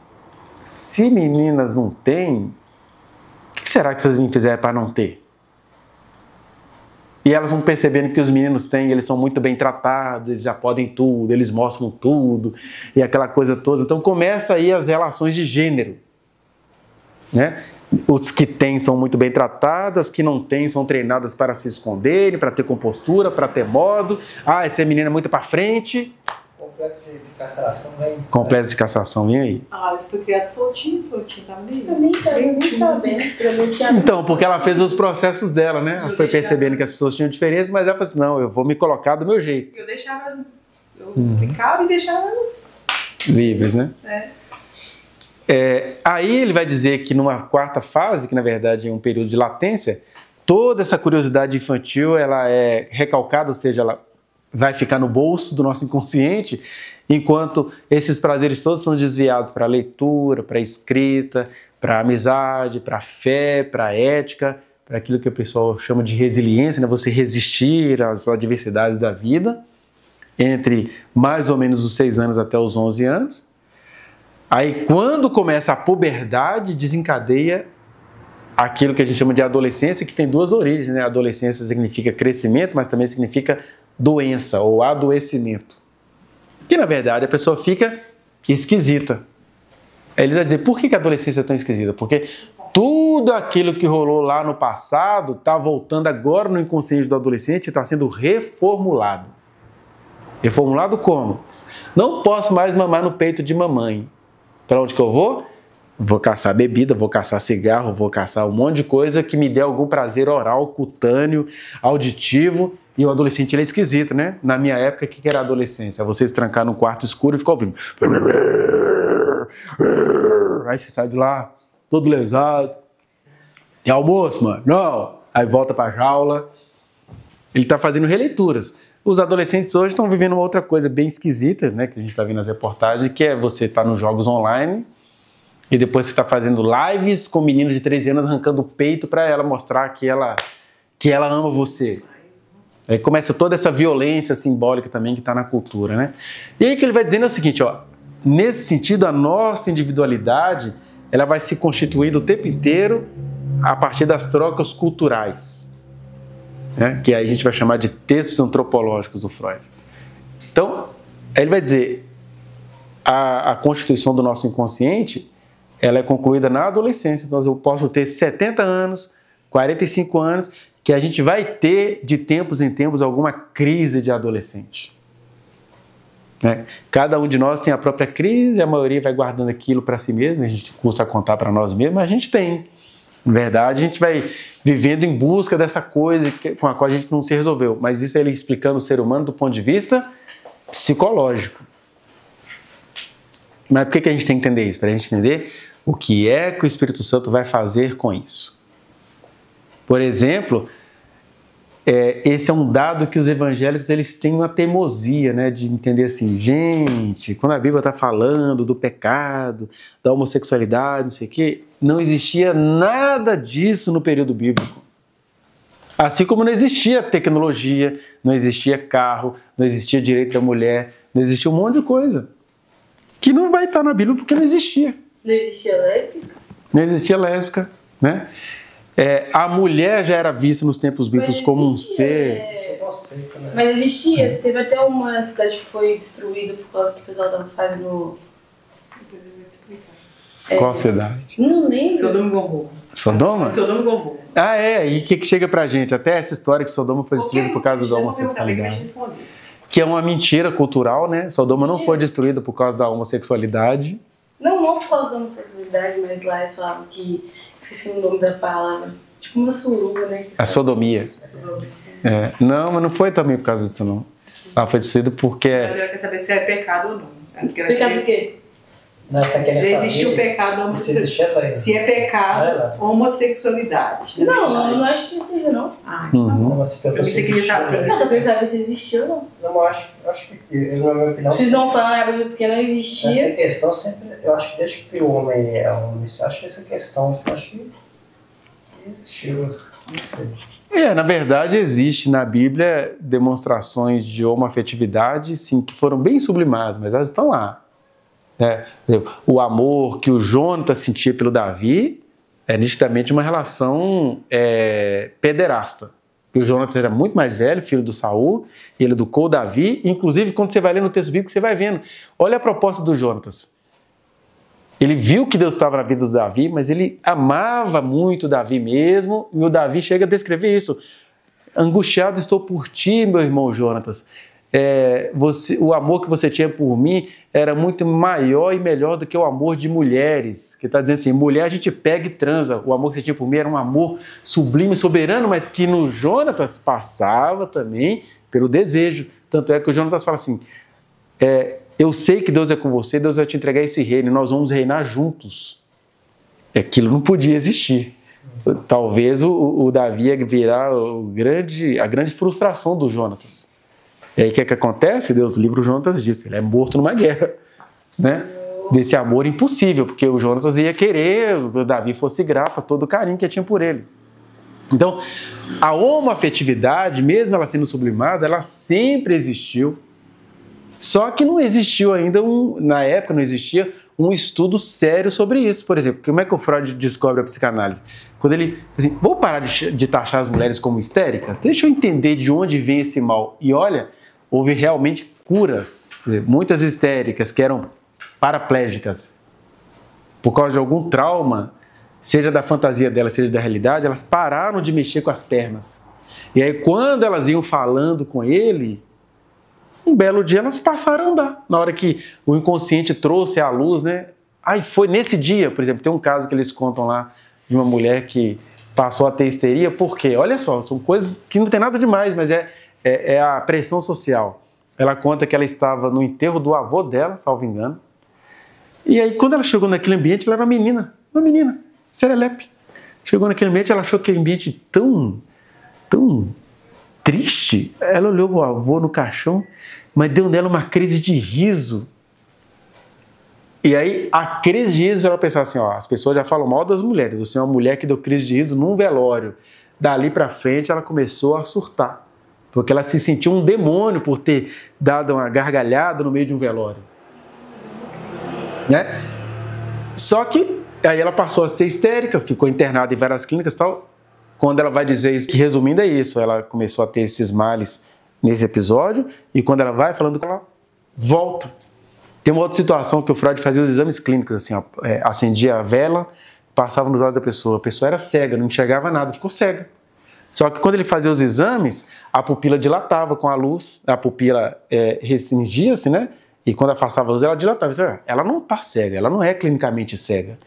se meninas não têm, o que será que vocês me fizeram para não ter? E elas vão percebendo que os meninos têm, eles são muito bem tratados, eles já podem tudo, eles mostram tudo, e aquela coisa toda. Então começa aí as relações de gênero. Né? Os que têm são muito bem tratados, as que não têm são treinadas para se esconderem, para ter compostura, para ter modo. Essa menina é muito para frente. Complexo de castração vem. Complexo de castração, vem aí. Isso foi criado soltinho, tá meio. Eu nem sabendo. Então, porque ela fez os processos dela, né? Ela foi percebendo que as pessoas tinham diferença, mas ela falou assim, não, eu vou me colocar do meu jeito. Eu explicava e deixava elas livres, né? Aí ele vai dizer que numa 4ª fase, que na verdade é um período de latência, toda essa curiosidade infantil ela é recalcada, ou seja, ela vai ficar no bolso do nosso inconsciente, enquanto esses prazeres todos são desviados para a leitura, para a escrita, para a amizade, para a fé, para a ética, para aquilo que o pessoal chama de resiliência, né? Você resistir às adversidades da vida, entre mais ou menos os 6 anos até os 11 anos. Aí, quando começa a puberdade, desencadeia aquilo que a gente chama de adolescência, que tem 2 origens, né? A adolescência significa crescimento, mas também significa doença ou adoecimento. Que, na verdade, a pessoa fica esquisita. Aí ele vai dizer, por que a adolescência é tão esquisita? Porque tudo aquilo que rolou lá no passado está voltando agora no inconsciente do adolescente e está sendo reformulado. Reformulado como? Não posso mais mamar no peito de mamãe. Para onde que eu vou? Vou caçar bebida, vou caçar cigarro, vou caçar um monte de coisa que me dê algum prazer oral, cutâneo, auditivo. E o adolescente ele é esquisito, né? Na minha época, o que era a adolescência? Você se trancar num quarto escuro e ficar ouvindo. Aí você sai de lá, todo lesado. Tem almoço, mano? Não. Aí volta pra jaula. Ele tá fazendo releituras. Os adolescentes hoje estão vivendo uma outra coisa bem esquisita, né? Que a gente tá vendo nas reportagens, que é você estar nos jogos online e depois você tá fazendo lives com meninos de 13 anos arrancando o peito pra ela mostrar que ela ama você. Aí começa toda essa violência simbólica também que está na cultura, né? E aí que ele vai dizendo é o seguinte, ó, nesse sentido a nossa individualidade ela vai se constituindo o tempo inteiro a partir das trocas culturais, né? Que aí a gente vai chamar de textos antropológicos do Freud. Então, aí ele vai dizer a constituição do nosso inconsciente ela é concluída na adolescência. Então eu posso ter 70 anos, 45 anos, que a gente vai ter, de tempos em tempos, alguma crise de adolescente. Né? Cada um de nós tem a própria crise, a maioria vai guardando aquilo para si mesmo, a gente custa contar para nós mesmos, mas a gente tem. Na verdade, a gente vai vivendo em busca dessa coisa com a qual a gente não se resolveu. Mas isso é ele explicando o ser humano do ponto de vista psicológico. Mas por que a gente tem que entender isso? Para a gente entender o que é que o Espírito Santo vai fazer com isso. Por exemplo, esse é um dado que os evangélicos eles têm uma teimosia, né, de entender assim, gente, quando a Bíblia está falando do pecado, da homossexualidade, não sei o quê, não existia nada disso no período bíblico. Assim como não existia tecnologia, não existia carro, não existia direito da mulher, não existia um monte de coisa que não vai estar na Bíblia porque não existia. Não existia lésbica? Não existia lésbica, né? A mulher já era vista nos tempos bíblicos como um ser. Mas existia. Teve até uma cidade que foi destruída por causa que o pessoal estava fazendo. Qual cidade? Não lembro. Sodoma e Gomorra. Sodoma? Sodoma e Gomorra. E o que chega pra gente? Até essa história que Sodoma foi destruída por causa da homossexualidade. Que é uma mentira cultural, né? Sodoma não foi destruída por causa da homossexualidade. Não por causa da homossexualidade, mas lá eles falavam que... Esqueci o nome da palavra. Tipo uma suruba, né? A sodomia. Não, mas não foi também por causa disso, não. Ela foi destruída porque... Mas ela quer saber se é pecado ou não. Pecado do quê? Se existe o pecado homossexualidade. Se é pecado, homossexualidade. Não acho que seja, não. Você queria saber. Mas eu queria saber se existia ou não. Não, eu acho que, na minha opinião... Vocês não falam porque não existia. Essa questão sempre... Eu acho que desde que o homem é homem, acho que essa questão, acho que existiu. Não sei. Na verdade, existe na Bíblia demonstrações de homoafetividade, sim, que foram bem sublimadas, mas elas estão lá. O amor que o Jonatas sentia pelo Davi é nitidamente uma relação pederasta. O Jonatas era muito mais velho, filho do Saul, e ele educou o Davi. Inclusive, quando você vai lendo o texto bíblico, você vai vendo. Olha a proposta do Jonatas. Ele viu que Deus estava na vida do Davi, mas ele amava muito o Davi mesmo, e o Davi chega a descrever isso. Angustiado estou por ti, meu irmão Jonatas. O amor que você tinha por mim era muito maior e melhor do que o amor de mulheres. Que está dizendo assim, mulher a gente pega e transa. O amor que você tinha por mim era um amor sublime, soberano, mas que no Jonatas passava também pelo desejo. Tanto é que o Jonatas fala assim, eu sei que Deus é com você, Deus vai te entregar esse reino, e nós vamos reinar juntos. Aquilo não podia existir. Talvez o Davi ia virar a grande frustração do Jonatas. E aí o que acontece? Deus livra o Jonatas disso, ele é morto numa guerra, né? Desse amor impossível, porque o Jonatas ia querer que o Davi fosse grato a todo o carinho que tinha por ele. Então, a homoafetividade, mesmo ela sendo sublimada, ela sempre existiu, só que não existiu ainda, na época não existia um estudo sério sobre isso. Por exemplo, como é que o Freud descobre a psicanálise? Quando ele, assim, vou parar de taxar as mulheres como histéricas? Deixa eu entender de onde vem esse mal. E olha, houve realmente curas. Muitas histéricas que eram paraplégicas por causa de algum trauma, seja da fantasia delas, seja da realidade, elas pararam de mexer com as pernas. E aí quando elas iam falando com ele, um belo dia elas passaram a andar. Na hora que o inconsciente trouxe à luz, né? Foi nesse dia, por exemplo, tem um caso que eles contam lá de uma mulher que passou a ter histeria. Por quê? Olha só, são coisas que não tem nada demais, mas é a pressão social. Ela conta que ela estava no enterro do avô dela, salvo engano, E aí, quando ela chegou naquele ambiente, ela era uma menina, serelepe. Chegou naquele ambiente, ela achou aquele ambiente tão triste. Ela olhou o avô no caixão, mas deu nela uma crise de riso. E aí, a crise de riso, ela pensava assim, ó, as pessoas já falam mal das mulheres. Você é uma mulher que deu crise de riso num velório. Dali pra frente, ela começou a surtar. Porque ela se sentiu um demônio por ter dado uma gargalhada no meio de um velório. Né? Só que aí ela passou a ser histérica, ficou internada em várias clínicas e tal. Quando ela vai dizer isso, que resumindo é isso, ela começou a ter esses males nesse episódio, e quando ela vai falando que ela volta. Tem uma outra situação que o Freud fazia os exames clínicos, assim, ó, acendia a vela, passava nos olhos da pessoa. A pessoa era cega, não enxergava nada, ficou cega. Só que quando ele fazia os exames, a pupila dilatava com a luz, a pupila restringia-se, né? E quando afastava a luz, ela dilatava. Ela não está cega, ela não é clinicamente cega.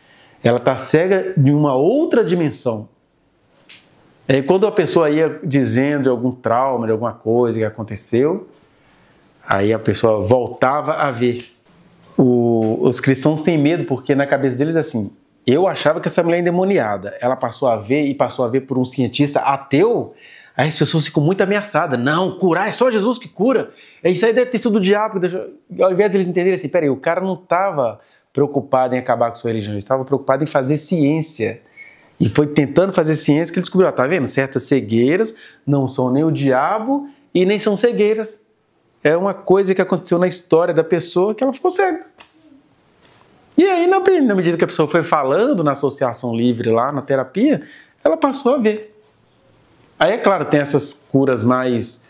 Ela está cega de uma outra dimensão. E quando a pessoa ia dizendo de algum trauma, de alguma coisa que aconteceu, aí a pessoa voltava a ver. Os cristãos têm medo porque na cabeça deles é assim, eu achava que essa mulher é endemoniada, ela passou a ver e passou a ver por um cientista ateu, aí as pessoas ficam muito ameaçadas. Não, curar é só Jesus que cura. Isso aí deve ter sido do diabo. Ao invés de eles entenderem assim, peraí, o cara não estava preocupado em acabar com sua religião, ele estava preocupado em fazer ciência. E foi tentando fazer ciência que ele descobriu, tá vendo? Certas cegueiras não são nem o diabo e nem são cegueiras. É uma coisa que aconteceu na história da pessoa que ela ficou cega. E aí, na medida que a pessoa foi falando na associação livre lá, na terapia, ela passou a ver. Aí, é claro, tem essas curas mais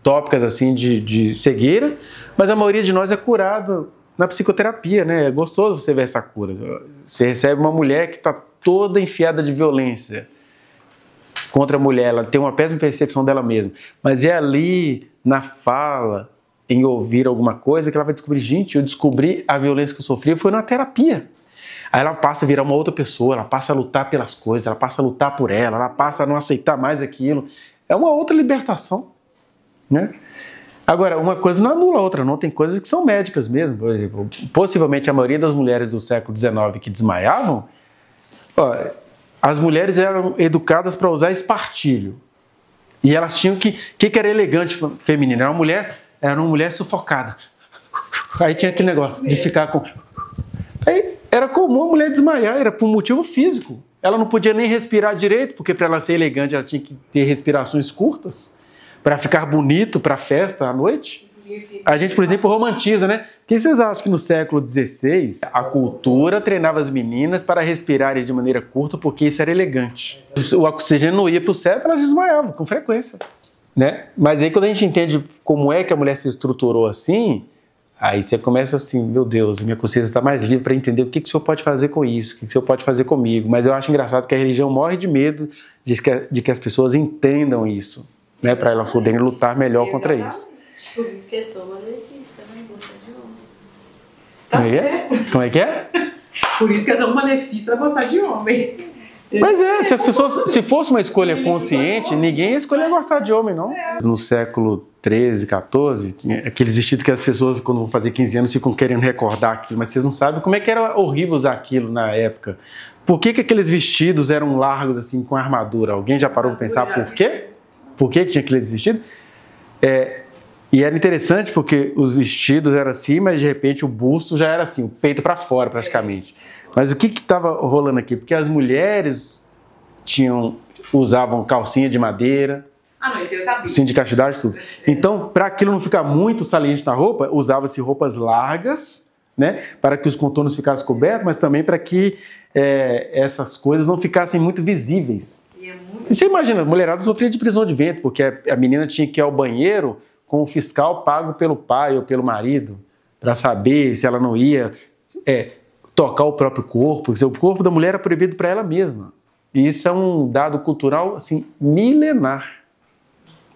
tópicas assim de cegueira, mas a maioria de nós é curado na psicoterapia, né? É gostoso você ver essa cura. Você recebe uma mulher que está toda enfiada de violência contra a mulher, ela tem uma péssima percepção dela mesma, mas é ali na fala, em ouvir alguma coisa, que ela vai descobrir, gente, eu descobri a violência que eu sofri, foi na terapia. Aí ela passa a virar uma outra pessoa, ela passa a lutar pelas coisas, ela passa a lutar por ela passa a não aceitar mais aquilo. É uma outra libertação, né? Agora, uma coisa não anula a outra, não. Tem coisas que são médicas mesmo. Por exemplo, possivelmente a maioria das mulheres do século XIX que desmaiavam, as mulheres eram educadas para usar espartilho. E elas tinham que era elegante feminino? Era uma mulher sufocada. Aí tinha aquele negócio de ficar com... Aí era comum a mulher desmaiar, era por um motivo físico. Ela não podia nem respirar direito, porque para ela ser elegante ela tinha que ter respirações curtas, para ficar bonito para a festa à noite. A gente, por exemplo, romantiza, né? O que vocês acham que no século XVI a cultura treinava as meninas para respirarem de maneira curta porque isso era elegante? O oxigênio não ia para o cérebro, elas desmaiavam com frequência, né? Mas aí quando a gente entende como é que a mulher se estruturou assim, aí você começa assim, meu Deus, a minha consciência está mais livre para entender o que o senhor pode fazer com isso, o que o senhor pode fazer comigo. Mas eu acho engraçado que a religião morre de medo de que as pessoas entendam isso, né? Para elas poderem lutar melhor contra isso. Por isso que eu sou malefícia, também gosta de homem. Como é que é? Por isso que eu sou um malefício, vai gostar de homem. Mas se fosse uma escolha consciente, ninguém ia escolher gostar de homem, não. No século XIII, XIV, aqueles vestidos que as pessoas, quando vão fazer 15 anos, ficam querendo recordar aquilo, mas vocês não sabem como é que era horrível usar aquilo na época. Por que aqueles vestidos eram largos, assim, com armadura? Alguém já parou para pensar por quê? Por que tinha aqueles vestidos? E era interessante porque os vestidos eram assim, mas de repente o busto já era assim, o peito para fora praticamente. Mas o que estava rolando aqui? Porque as mulheres usavam calcinha de madeira, não, isso eu sabia. Cinto de castidade, tudo. Então, para aquilo não ficar muito saliente na roupa, usava-se roupas largas, né, para que os contornos ficassem cobertos, mas também para que essas coisas não ficassem muito visíveis. E você imagina, a mulherada sofria de prisão de ventre, porque a menina tinha que ir ao banheiro com o fiscal pago pelo pai ou pelo marido, para saber se ela não ia tocar o próprio corpo, porque o corpo da mulher era proibido para ela mesma. E isso é um dado cultural assim, milenar.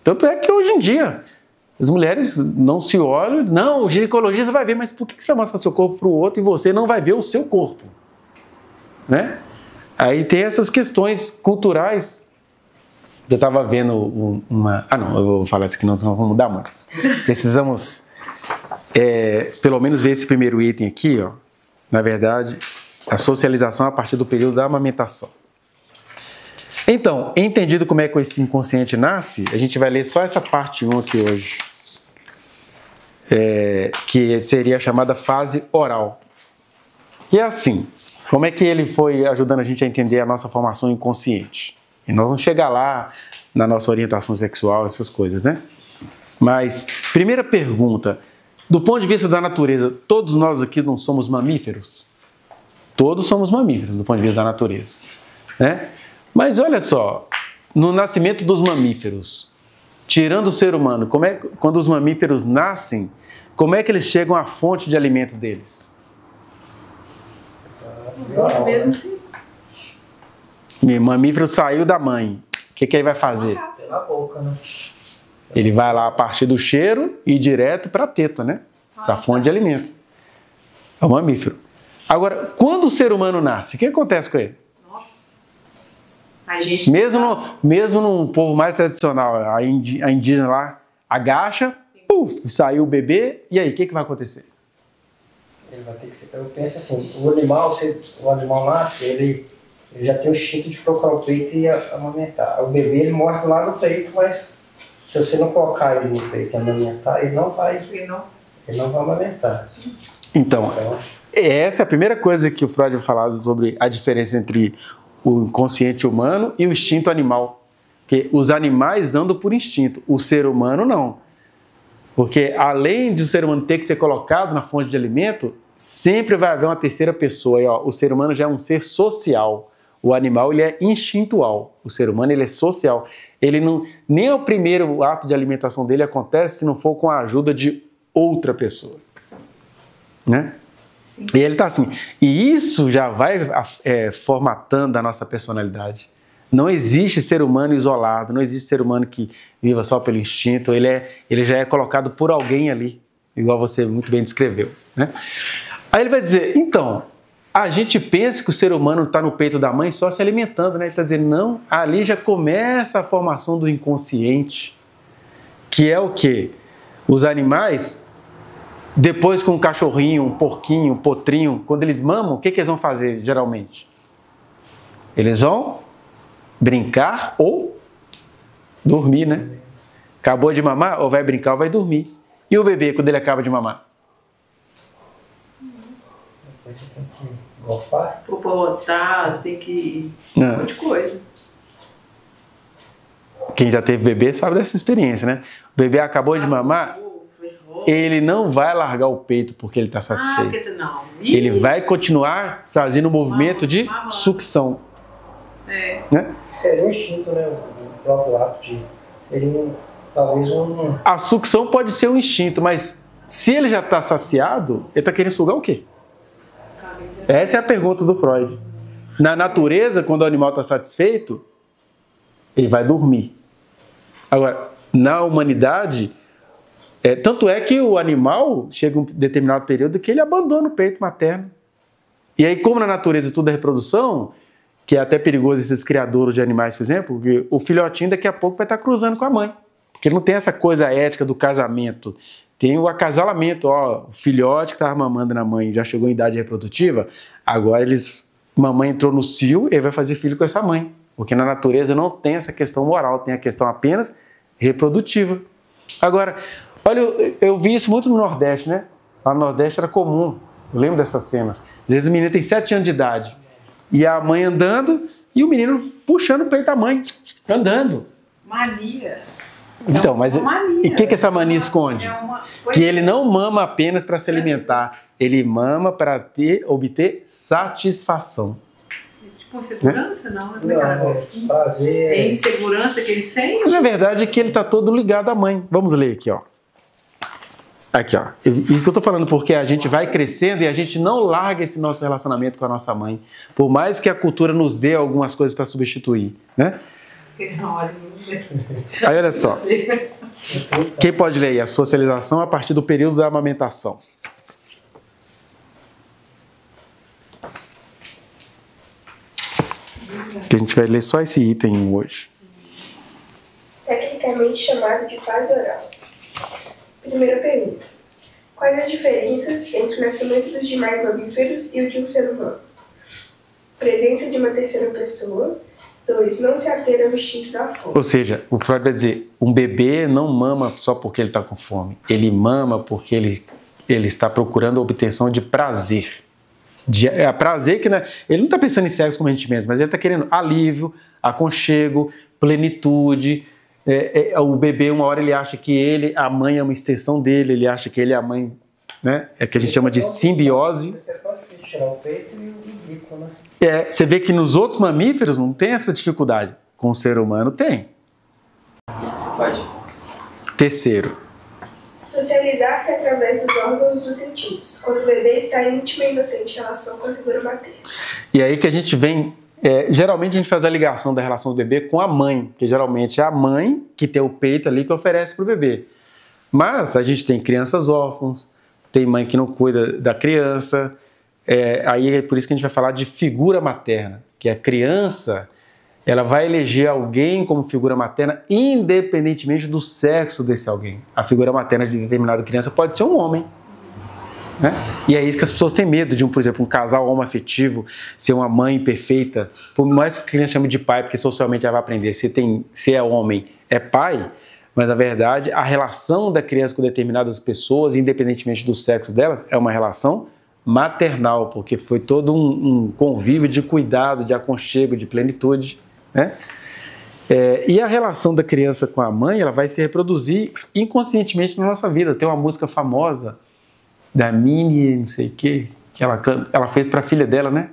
Tanto é que hoje em dia as mulheres não se olham, não, o ginecologista vai ver, mas por que você vai mostrar seu corpo para o outro e você não vai ver o seu corpo? Né? Aí tem essas questões culturais. Eu estava vendo uma... não, eu vou falar isso aqui, não vamos mudar muito. Precisamos pelo menos ver esse primeiro item aqui, ó, na verdade, a socialização a partir do período da amamentação. Então, entendido como é que esse inconsciente nasce, a gente vai ler só essa parte 1 aqui hoje, que seria a chamada fase oral. E é assim, como é que ele foi ajudando a gente a entender a nossa formação inconsciente? E nós vamos chegar lá na nossa orientação sexual, essas coisas, né? Mas, primeira pergunta, do ponto de vista da natureza, todos nós aqui não somos mamíferos? Todos somos mamíferos do ponto de vista da natureza, né? Mas olha só, no nascimento dos mamíferos, tirando o ser humano, quando os mamíferos nascem, como é que eles chegam à fonte de alimento deles? Mesmo assim. O mamífero saiu da mãe, o que ele vai fazer? Pela boca, né? Ele vai lá a partir do cheiro e direto para a teta, né? Para a fonte de alimento. É o mamífero. Agora, quando o ser humano nasce, o que acontece com ele? A gente mesmo num povo mais tradicional, a indígena lá agacha, puf, saiu o bebê, e aí, o que vai acontecer? Ele vai ter que ser, eu penso assim, o animal nasce, ele já tem o instinto de colocar o peito e amamentar. O bebê, ele morre lá no peito, mas se você não colocar ele no peito e amamentar, ele não vai amamentar. Então, essa é a primeira coisa que o Freud vai falar sobre a diferença entre o inconsciente humano e o instinto animal. Porque os animais andam por instinto, o ser humano não. Porque além de o ser humano ter que ser colocado na fonte de alimento, sempre vai haver uma terceira pessoa. E, ó, o ser humano já é um ser social. O animal, ele é instintual. O ser humano, ele é social. Ele não, nem o primeiro ato de alimentação dele acontece se não for com a ajuda de outra pessoa. Né? Sim. E ele está assim. E isso já vai formatando a nossa personalidade. Não existe ser humano isolado, não existe ser humano que viva só pelo instinto. Ele já é colocado por alguém ali, igual você muito bem descreveu. Né? Aí ele vai dizer, então, a gente pensa que o ser humano está no peito da mãe só se alimentando, né? Ele está dizendo, não, ali já começa a formação do inconsciente, que é o quê? Os animais, depois com um cachorrinho, um porquinho, um potrinho, quando eles mamam, o que eles vão fazer geralmente? Eles vão brincar ou dormir, né? Acabou de mamar, ou vai brincar ou vai dormir. E o bebê, quando ele acaba de mamar? Depois você tem que golfar. Ou para botar, você tem que... um monte de coisa. Quem já teve bebê sabe dessa experiência, né? O bebê acabou de mamar, ele não vai largar o peito porque ele está satisfeito. Não. Ele vai continuar fazendo o movimento de sucção. Né? Seria um instinto, né? O próprio ato de... Seria talvez um... A sucção pode ser um instinto, mas se ele já está saciado, ele está querendo sugar o quê? Essa é a pergunta do Freud. Na natureza, quando o animal está satisfeito, ele vai dormir. Agora, na humanidade, tanto é que o animal chega um determinado período que ele abandona o peito materno. E aí, como na natureza tudo é reprodução, que é até perigoso esses criadouros de animais, por exemplo, que o filhotinho daqui a pouco vai estar cruzando com a mãe. Porque não tem essa coisa ética do casamento. Tem o acasalamento, ó, o filhote que estava mamando na mãe já chegou em idade reprodutiva, agora mamãe entrou no cio, ele vai fazer filho com essa mãe. Porque na natureza não tem essa questão moral, tem a questão apenas reprodutiva. Agora, olha, eu vi isso muito no Nordeste, né? Lá no Nordeste era comum, eu lembro dessas cenas. Às vezes o menino tem 7 anos de idade, e a mãe andando, e o menino puxando o peito da mãe, andando. Mania. Então, mas e o que essa mania esconde? Que ele não mama apenas para se alimentar, ele mama para obter satisfação. Tipo, insegurança? Né? Não, prazer. Tem insegurança que ele sente? Mas a verdade é que ele está todo ligado à mãe. Vamos ler aqui, ó. Aqui, ó. Isso que eu tô falando, porque a gente vai crescendo e a gente não larga esse nosso relacionamento com a nossa mãe, por mais que a cultura nos dê algumas coisas para substituir, né? Aí olha só, quem pode ler aí? A socialização a partir do período da amamentação. Que a gente vai ler só esse item hoje. Tecnicamente chamado de fase oral. Primeira pergunta. Quais as diferenças entre o nascimento dos demais mamíferos e o de um ser humano? Presença de uma terceira pessoa. 2. Não se ater ao instinto da fome. Ou seja, o Freud vai dizer, um bebê não mama só porque ele está com fome. Ele mama porque ele está procurando a obtenção de prazer. Prazer que ele não está pensando em sexo como a gente pensa, mas ele está querendo alívio, aconchego, plenitude. O bebê, uma hora ele acha que a mãe é uma extensão dele, ele acha que ele é a mãe, né? É que a gente chama de simbiose. Você pode tirar o peito e o bico, né? Você vê que nos outros mamíferos não tem essa dificuldade. Com o ser humano tem. Pode. Terceiro. Socializar-se através dos órgãos dos sentidos, quando o bebê está em íntima e inocente relação com a figura materna. E aí que a gente vem... geralmente a gente faz a ligação da relação do bebê com a mãe, que geralmente é a mãe que tem o peito ali que oferece para o bebê. Mas a gente tem crianças órfãs, tem mãe que não cuida da criança, aí é por isso que a gente vai falar de figura materna, que a criança ela vai eleger alguém como figura materna independentemente do sexo desse alguém. A figura materna de determinada criança pode ser um homem. Né? E é isso que as pessoas têm medo de, por exemplo, um casal homoafetivo ser uma mãe perfeita, por mais que a criança chame de pai, porque socialmente ela vai aprender, se é homem, é pai, mas na verdade a relação da criança com determinadas pessoas, independentemente do sexo delas, é uma relação maternal, porque foi todo um convívio de cuidado, de aconchego, de plenitude, né? E a relação da criança com a mãe, ela vai se reproduzir inconscientemente na nossa vida. Tem uma música famosa da Minnie, não sei o que ela fez para a filha dela, né?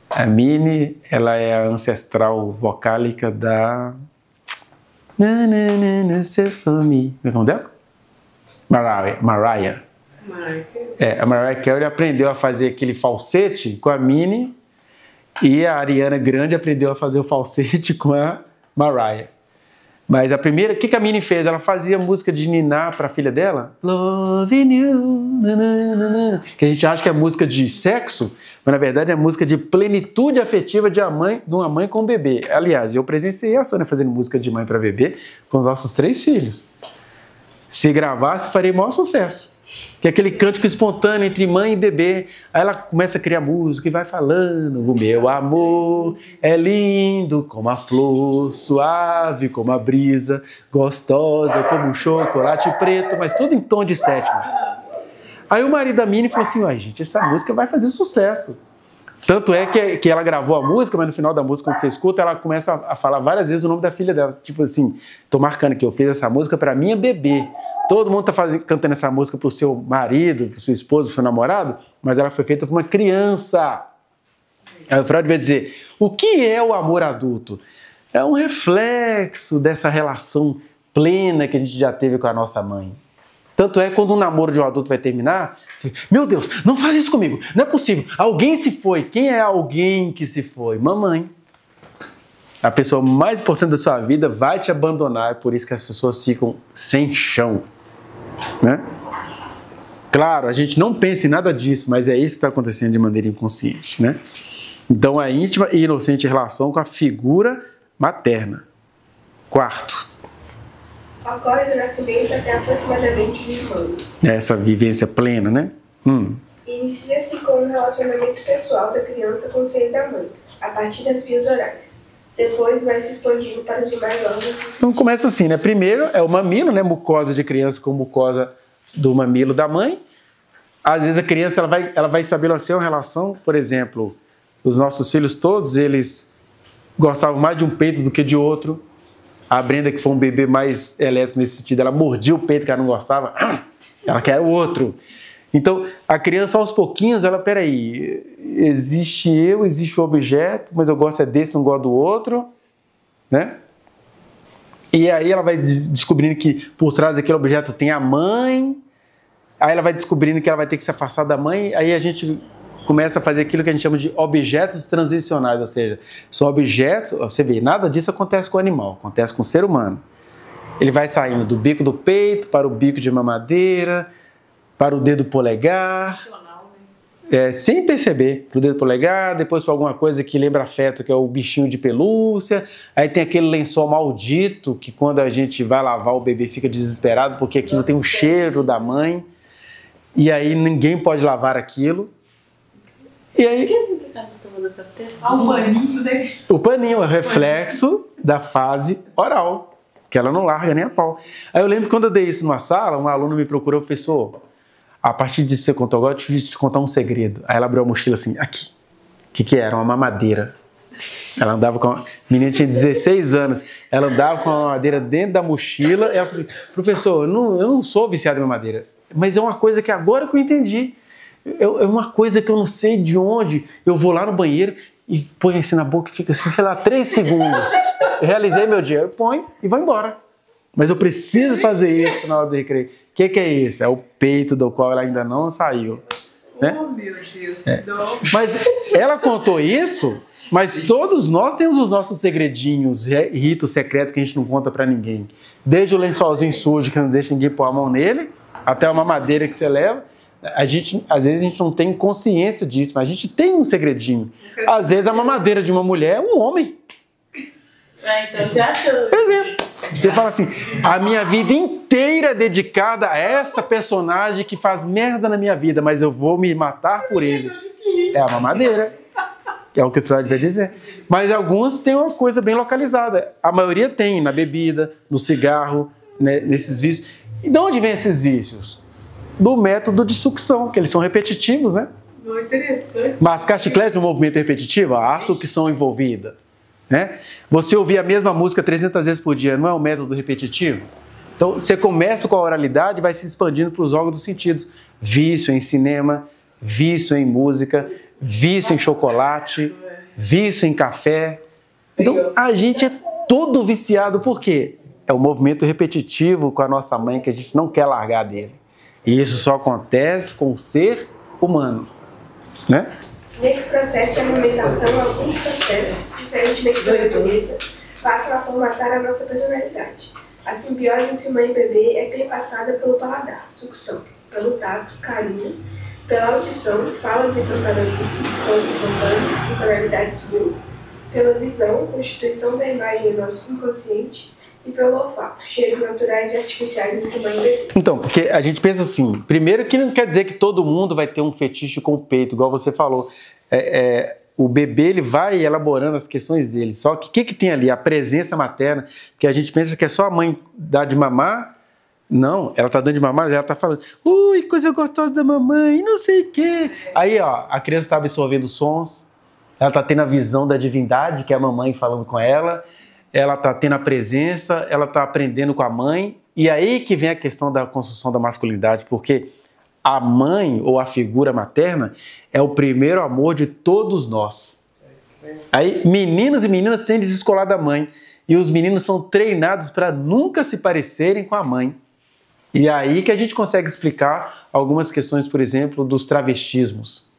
A Minnie, ela é a ancestral vocálica da... Como é o nome dela? Mariah. A Mariah Carey aprendeu a fazer aquele falsete com a Minnie e a Ariana Grande aprendeu a fazer o falsete com a Mariah. Mas a primeira, o que a Minnie fez? Ela fazia música de ninar para a filha dela. Loving you, que a gente acha que é música de sexo, mas na verdade é música de plenitude afetiva de uma mãe com um bebê. Aliás, eu presenciei a Sônia fazendo música de mãe para bebê com os nossos 3 filhos. Se gravasse, faria o maior sucesso. Que é aquele cântico espontâneo entre mãe e bebê. Aí ela começa a criar música e vai falando: o meu amor é lindo como a flor, suave como a brisa, gostosa como um chocolate preto, mas tudo em tom de sétima. Aí o marido da Minnie falou assim: uai, gente, essa música vai fazer sucesso. Tanto é que ela gravou a música, mas no final da música, quando você escuta, ela começa a falar várias vezes o nome da filha dela. Tipo assim, tô marcando que eu fiz essa música para minha bebê. Todo mundo tá cantando essa música pro seu marido, pro seu esposo, pro seu namorado, mas ela foi feita por uma criança. Aí o Freud vai dizer, o que é o amor adulto? É um reflexo dessa relação plena que a gente já teve com a nossa mãe. Tanto é que quando um namoro de um adulto vai terminar, meu Deus, não faz isso comigo, não é possível, alguém se foi. Quem é alguém que se foi? Mamãe. A pessoa mais importante da sua vida vai te abandonar, é por isso que as pessoas ficam sem chão. Né? Claro, a gente não pensa em nada disso, mas é isso que está acontecendo de maneira inconsciente. Né? Então, a íntima e inocente relação com a figura materna. 4. Ocorre do nascimento até aproximadamente 1 ano. Essa vivência plena, né? Inicia-se com um relacionamento pessoal da criança com o seio da mãe, a partir das vias orais. Depois vai se expandindo para os demais órgãos. Então começa assim, né? Primeiro é o mamilo, né? Mucosa de criança com mucosa do mamilo da mãe. Às vezes a criança ela vai estabelecer uma relação, por exemplo, os nossos filhos todos, eles gostavam mais de um peito do que de outro. A Brenda, que foi um bebê mais elétrico nesse sentido, ela mordia o peito que ela não gostava, ela quer o outro. Então, a criança, aos pouquinhos, ela, peraí, existe o objeto, mas eu gosto desse, não gosto do outro, né? E aí ela vai descobrindo que por trás daquele objeto tem a mãe, aí ela vai descobrindo que ela vai ter que se afastar da mãe, aí a gente começa a fazer aquilo que a gente chama de objetos transicionais, ou seja, são objetos, você vê, nada disso acontece com o animal, acontece com o ser humano. Ele vai saindo do bico do peito para o bico de mamadeira, para o dedo polegar, sem perceber, para o dedo polegar, depois para alguma coisa que lembra afeto, que é o bichinho de pelúcia, aí tem aquele lençol maldito, que quando a gente vai lavar o bebê fica desesperado, porque aquilo tem um cheiro da mãe. e aí ninguém pode lavar aquilo. E aí... O paninho, né? O paninho é o reflexo da fase oral, que ela não larga nem a pau. Aí eu lembro que quando eu dei isso numa sala, um aluno me procurou, professor, a partir disso que você contou agora, eu tive que te contar um segredo. Aí ela abriu a mochila assim, aqui. O que era? Uma mamadeira. Ela andava com... A menina tinha 16 anos. Ela andava com a mamadeira dentro da mochila. E ela falou assim, professor, eu não sou viciado em mamadeira, mas é uma coisa que agora que eu entendi. É uma coisa que eu não sei de onde. Eu vou lá no banheiro e põe assim na boca e fica assim, sei lá, 3 segundos. Eu realizei meu dia. Eu ponho e vou embora. Mas eu preciso fazer isso na hora do recreio. O que é isso? É o peito do qual ela ainda não saiu. Né? Oh, meu Deus. Mas ela contou isso, mas todos nós temos os nossos segredinhos, ritos secretos que a gente não conta pra ninguém. Desde o lençolzinho sujo que não deixa ninguém pôr a mão nele, até uma madeira que você leva. Às vezes a gente não tem consciência disso, mas a gente tem um segredinho. Às vezes a mamadeira de uma mulher é um homem. Então você achou? Por exemplo, você fala assim, a minha vida inteira é dedicada a essa personagem que faz merda na minha vida, mas eu vou me matar por ele. É a mamadeira. É o que o Freud vai dizer. Mas alguns têm uma coisa bem localizada. A maioria tem na bebida, no cigarro, né, nesses vícios. E de onde vem esses vícios? Do método de sucção, que eles são repetitivos, né? Interessante. Mascar chiclete no movimento repetitivo, a sucção envolvida. Né? Você ouvir a mesma música 300 vezes por dia, não é um método repetitivo? Então, você começa com a oralidade e vai se expandindo para os órgãos dos sentidos. Vício em cinema, vício em música, vício em chocolate, vício em café. Então, a gente é todo viciado. Por quê? É o movimento repetitivo com a nossa mãe que a gente não quer largar dele. E isso só acontece com o ser humano, né? Nesse processo de amamentação, alguns processos, diferentemente da natureza, passam a formatar a nossa personalidade. A simbiose entre mãe e bebê é perpassada pelo paladar, sucção, pelo tato, carinho, pela audição, falas e cantarolices, sons espontâneos e tonalidades mil, pela visão, constituição da imagem em nosso inconsciente, e pelo olfato, cheiros naturais e artificiais entre mãe e bebê. Então, porque a gente pensa assim, primeiro que não quer dizer que todo mundo vai ter um fetiche com o peito, igual você falou. O bebê ele vai elaborando as questões dele. Só que o que tem ali? A presença materna, porque a gente pensa que é só a mãe dar de mamar. Não, ela está dando de mamar, mas ela está falando, ui, coisa gostosa da mamãe, não sei o quê. Aí, ó, a criança está absorvendo sons, ela está tendo a visão da divindade, que é a mamãe falando com ela. Ela está tendo a presença, ela está aprendendo com a mãe, e aí que vem a questão da construção da masculinidade, porque a mãe ou a figura materna é o primeiro amor de todos nós. Aí meninos e meninas têm de descolar da mãe, e os meninos são treinados para nunca se parecerem com a mãe. E é aí que a gente consegue explicar algumas questões, por exemplo, dos travestismos.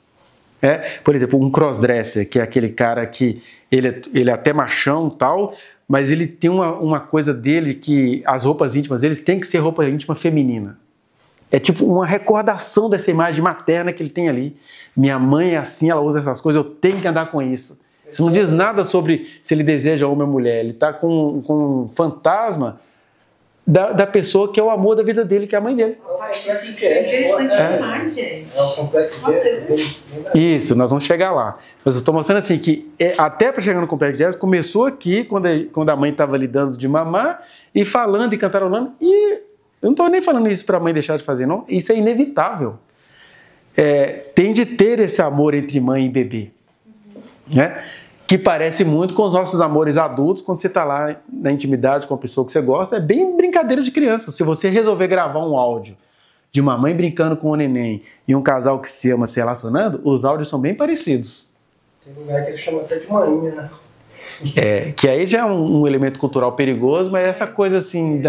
Por exemplo, um crossdresser, que é aquele cara que ele é até machão e tal, mas ele tem uma coisa dele que as roupas íntimas dele tem que ser roupa íntima feminina. É tipo uma recordação dessa imagem materna que ele tem ali. Minha mãe é assim, ela usa essas coisas, eu tenho que andar com isso. Isso não diz nada sobre se ele deseja homem ou mulher. Ele está com um fantasma da pessoa que é o amor da vida dele, que é a mãe dele. Interessante demais, gente. É um complexo de... Isso, nós vamos chegar lá. Mas eu estou mostrando assim que até para chegar no complexo de Édipo, começou aqui, quando a mãe estava lhe dando de mamar, e falando e cantarolando, e eu não estou nem falando isso para a mãe deixar de fazer, não. Isso é inevitável. Tem de ter esse amor entre mãe e bebê. Né? Que parece muito com os nossos amores adultos, quando você está lá na intimidade com a pessoa que você gosta, é bem brincadeira de criança. Se você resolver gravar um áudio de uma mãe brincando com o neném e um casal que se ama se relacionando, os áudios são bem parecidos. Tem lugar que eles chamam até de maninha, né? Que aí já é um elemento cultural perigoso, mas essa coisa assim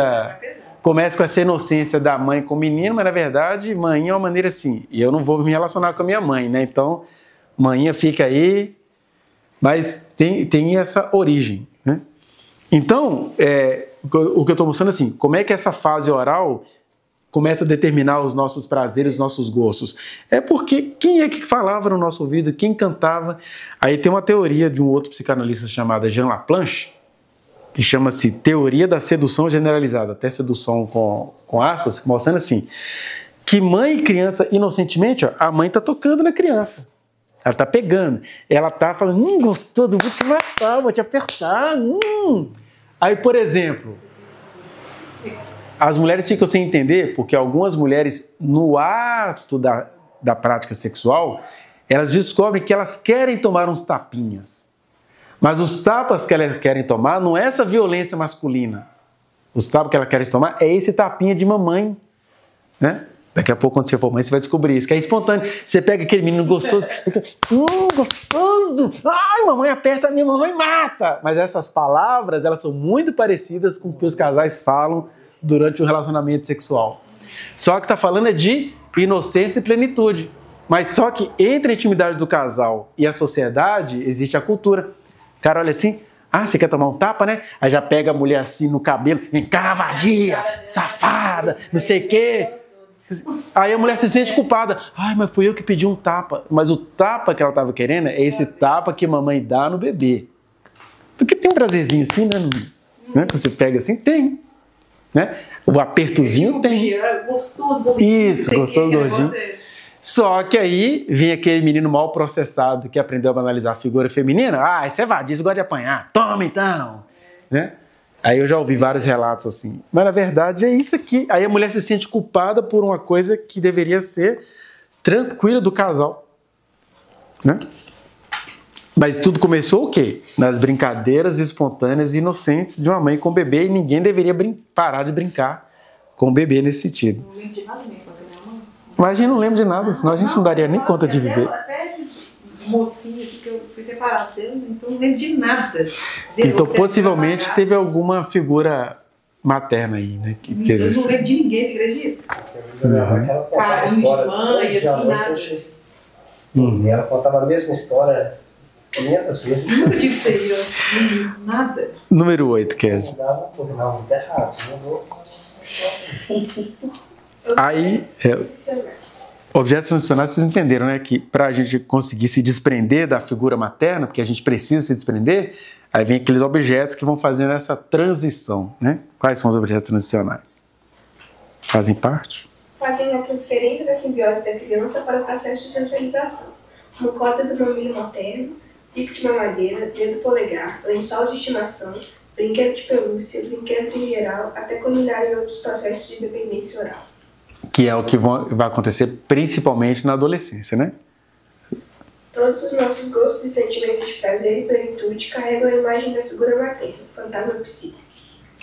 começa com essa inocência da mãe com o menino, mas na verdade, mãe é uma maneira assim, e eu não vou me relacionar com a minha mãe, né? Então, mãinha fica aí, mas tem essa origem, né? Então, o que eu estou mostrando assim, como é que essa fase oral começa a determinar os nossos prazeres, os nossos gostos? É porque quem é que falava no nosso ouvido, quem cantava? Aí tem uma teoria de um outro psicanalista chamado Jean Laplanche, que chama-se Teoria da Sedução Generalizada, até sedução com aspas, mostrando assim, que mãe e criança, inocentemente, ó, a mãe está tocando na criança. Ela está pegando. Ela está falando, gostoso, vou te matar, vou te apertar. Aí, por exemplo, as mulheres ficam sem entender, porque algumas mulheres, no ato da prática sexual, elas descobrem que elas querem tomar uns tapinhas. Mas os tapas que elas querem tomar não é essa violência masculina. Os tapas que elas querem tomar é esse tapinha de mamãe, né? Daqui a pouco, quando você for mãe, você vai descobrir isso, que é espontâneo. Você pega aquele menino gostoso, fica, gostoso! Ai, mamãe aperta a minha, mamãe mata! Mas essas palavras, elas são muito parecidas com o que os casais falam durante o relacionamento sexual. Só que está falando é de inocência e plenitude. Mas só que entre a intimidade do casal e a sociedade, existe a cultura. O cara olha assim, você quer tomar um tapa, né? Aí já pega a mulher assim no cabelo, vem cá, vadia, safada, não sei o quê. Aí a mulher se sente culpada. Mas fui eu que pedi um tapa. Mas o tapa que ela estava querendo é esse tapa que mamãe dá no bebê. Porque tem um prazerzinho assim, né? Que você pega assim, tem. Né? O apertozinho tem. Gostoso, gordinho. Isso, gostoso, gordinho. Só que aí vem aquele menino mal processado que aprendeu a banalizar a figura feminina. Isso é vadio, gosta de apanhar. Toma então. Né? Aí eu já ouvi vários relatos assim. Mas na verdade é isso aqui. Aí a mulher se sente culpada por uma coisa que deveria ser tranquila do casal. Né? Mas tudo começou o quê? Nas brincadeiras espontâneas e inocentes de uma mãe com o bebê, e ninguém deveria parar de brincar com o bebê nesse sentido. Não lembro de nada nem fazer minha mãe. Mas a gente não lembra de nada, senão a gente não daria nem conta de viver. Até de mocinha, assim, que eu fui separada dela, então não lembro de nada. Então possivelmente teve alguma figura materna aí, né? Que eu não lembro de ninguém, você acredita? Carinho de mãe, assim, nada. E ela contava a mesma história 500 vezes. Eu nunca tive isso aí, nada. Número 8, Kézia. Não, muito errado, não vou. Aí, objetos transicionais, vocês entenderam, né? Que para a gente conseguir se desprender da figura materna, porque a gente precisa se desprender, aí vem aqueles objetos que vão fazendo essa transição, né? Quais são os objetos transicionais? Fazem parte? Fazem a transferência da simbiose da criança para o processo de socialização. Mucosa do mamilo materno, pico de mamadeira, dedo polegar, lençol de estimação, brinquedo de pelúcia, brinquedos em geral, até culminar em outros processos de dependência oral. Que é o que vai acontecer principalmente na adolescência, né? Todos os nossos gostos e sentimentos de prazer e plenitude carregam a imagem da figura materna, fantasma psíquico.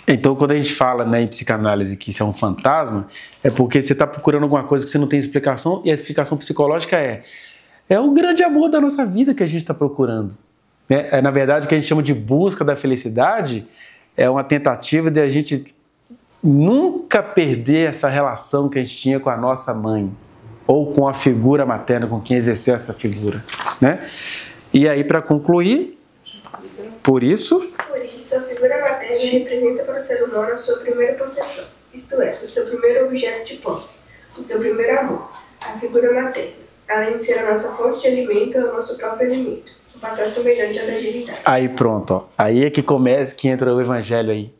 Então, quando a gente fala, né, em psicanálise que isso é um fantasma, é porque você está procurando alguma coisa que você não tem explicação, e a explicação psicológica é o grande amor da nossa vida que a gente está procurando. Na verdade, o que a gente chama de busca da felicidade é uma tentativa de a gente nunca perder essa relação que a gente tinha com a nossa mãe ou com a figura materna, com quem exerceu essa figura, né? E aí, para concluir, por isso, a figura materna representa para o ser humano a sua primeira possessão, isto é, o seu primeiro objeto de posse, o seu primeiro amor, a figura materna, além de ser a nossa fonte de alimento, é o nosso próprio alimento, um papel semelhante à da agilidade. Aí pronto, ó. Aí é que entra o evangelho aí.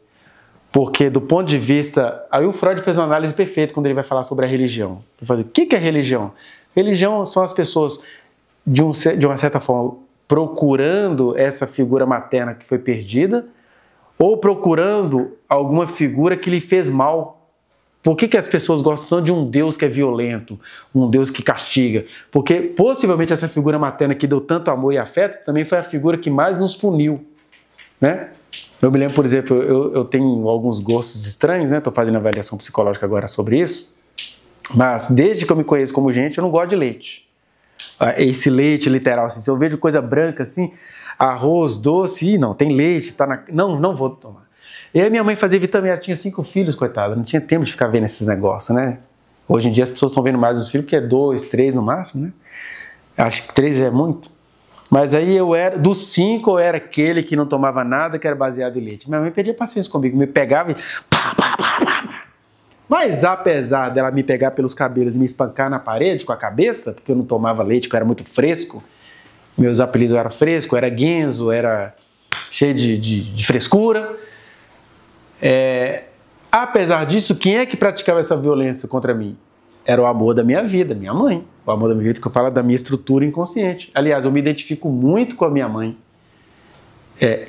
Porque do ponto de vista... Aí o Freud fez uma análise perfeita quando ele vai falar sobre a religião. Ele fala, o que é religião? Religião são as pessoas, de uma certa forma, procurando essa figura materna que foi perdida ou procurando alguma figura que lhe fez mal. Por que as pessoas gostam tanto de um Deus que é violento, um Deus que castiga? Porque possivelmente essa figura materna que deu tanto amor e afeto também foi a figura que mais nos puniu, né? Eu me lembro, por exemplo, eu tenho alguns gostos estranhos, né? Estou fazendo avaliação psicológica agora sobre isso. Mas desde que eu me conheço como gente, eu não gosto de leite. Esse leite literal, assim, se eu vejo coisa branca assim, arroz, doce, não, tem leite, não vou tomar. E aí minha mãe fazia vitamina, ela tinha 5 filhos, coitada, não tinha tempo de ficar vendo esses negócios, né? Hoje em dia as pessoas estão vendo mais os filhos, porque é 2, 3 no máximo, né? Acho que 3 já é muito. Mas aí dos 5 eu era aquele que não tomava nada, que era baseado em leite. Minha mãe perdia paciência comigo, me pegava e... Mas apesar dela me pegar pelos cabelos e me espancar na parede com a cabeça, porque eu não tomava leite, porque eu era muito fresco, meus apelidos eram fresco, era guenzo, era cheio de frescura. Apesar disso, quem é que praticava essa violência contra mim? era o amor da minha vida, minha mãe. O amor da minha vida, que eu falo da minha estrutura inconsciente. Aliás, eu me identifico muito com a minha mãe.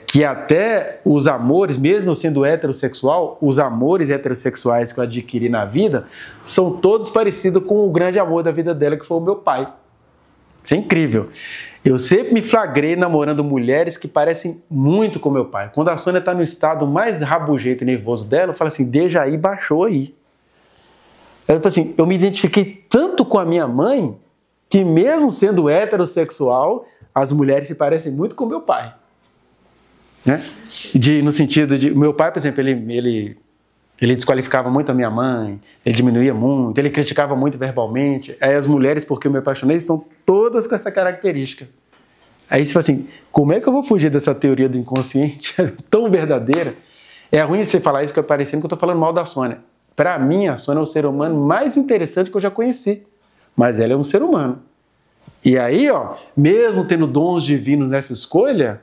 Que até os amores, mesmo sendo heterossexual, os amores heterossexuais que eu adquiri na vida são todos parecidos com o grande amor da vida dela, que foi o meu pai. Isso é incrível. Eu sempre me flagrei namorando mulheres que parecem muito com meu pai. Quando a Sônia está no estado mais rabugento e nervoso dela, eu falo assim, deixa aí, baixou aí. Eu me identifiquei tanto com a minha mãe que mesmo sendo heterossexual, as mulheres se parecem muito com meu pai. Né? No sentido de... Meu pai, por exemplo, ele desqualificava muito a minha mãe, ele diminuía muito, ele criticava muito verbalmente. Aí as mulheres, porque eu me apaixonei, são todas com essa característica. Aí você fala assim, como é que eu vou fugir dessa teoria do inconsciente tão verdadeira? É ruim você falar isso, fica parecendo que eu estou falando mal da Sônia. Para mim, a Sônia é o ser humano mais interessante que eu já conheci. Mas ela é um ser humano. E aí, mesmo tendo dons divinos nessa escolha,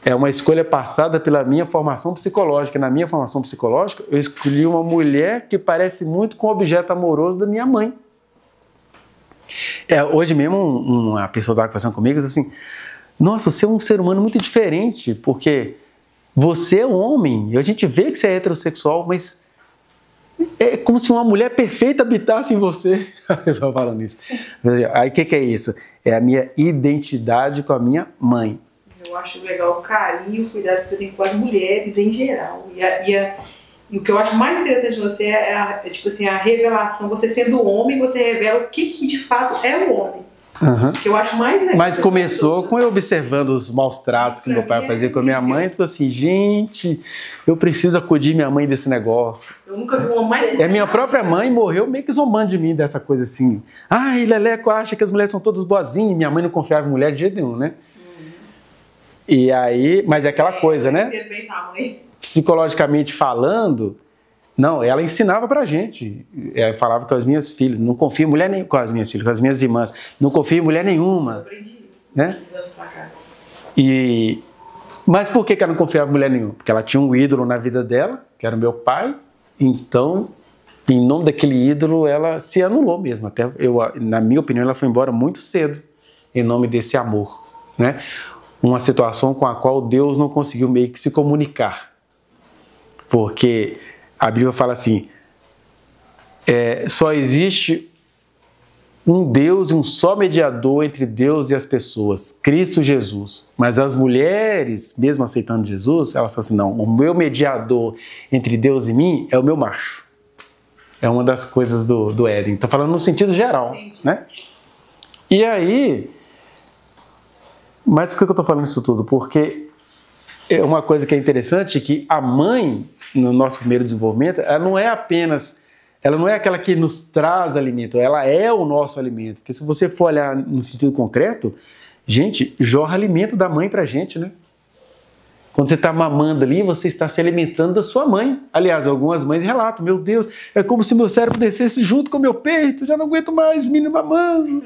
é uma escolha passada pela minha formação psicológica. Na minha formação psicológica, eu escolhi uma mulher que parece muito com o objeto amoroso da minha mãe. Hoje mesmo, uma pessoa estava conversando comigo e disse assim, nossa, você é um ser humano muito diferente, porque você é um homem, e a gente vê que você é heterossexual, mas é como se uma mulher perfeita habitasse em você. A pessoa falando isso. Aí o que é isso? É a minha identidade com a minha mãe. Eu acho legal o carinho, o cuidado que você tem com as mulheres em geral. E o que eu acho mais interessante de você tipo assim, a revelação. Você sendo homem, você revela o que de fato é o homem. Uhum. Que eu acho mais legal. Mas começou com eu observando os maus tratos que meu pai fazia com a minha mãe. Então assim, gente, eu preciso acudir minha mãe desse negócio. Eu nunca vi uma mais... A minha própria mãe morreu meio que zombando de mim dessa coisa assim. Ai, Leleco acha que as mulheres são todas boazinhas. Minha mãe não confiava em mulher de jeito nenhum, né? E aí, mas é aquela coisa, né? Psicologicamente falando, não, ela ensinava pra gente. Ela falava com as minhas filhas, não confio em mulher nenhuma, com as minhas filhas, com as minhas irmãs, não confio em mulher nenhuma. Eu aprendi isso, né? Mas por que ela não confiava em mulher nenhuma? Porque ela tinha um ídolo na vida dela, que era o meu pai, então, em nome daquele ídolo, ela se anulou mesmo. Até na minha opinião, ela foi embora muito cedo, em nome desse amor, né? Uma situação com a qual Deus não conseguiu meio que se comunicar. Porque a Bíblia fala assim, só existe um Deus e um só mediador entre Deus e as pessoas, Cristo Jesus. Mas as mulheres, mesmo aceitando Jesus, elas falam assim, não, o meu mediador entre Deus e mim é o meu macho. É uma das coisas do Éden. Estou falando no sentido geral, né? E aí... Mas por que eu estou falando isso tudo? Porque uma coisa que é interessante é que a mãe, no nosso primeiro desenvolvimento, ela não é aquela que nos traz alimento, ela é o nosso alimento. Porque se você for olhar no sentido concreto, gente, jorra alimento da mãe pra gente, né? Quando você está mamando ali, você está se alimentando da sua mãe. Aliás, algumas mães relatam, meu Deus, é como se meu cérebro descesse junto com o meu peito, já não aguento mais menino mamando,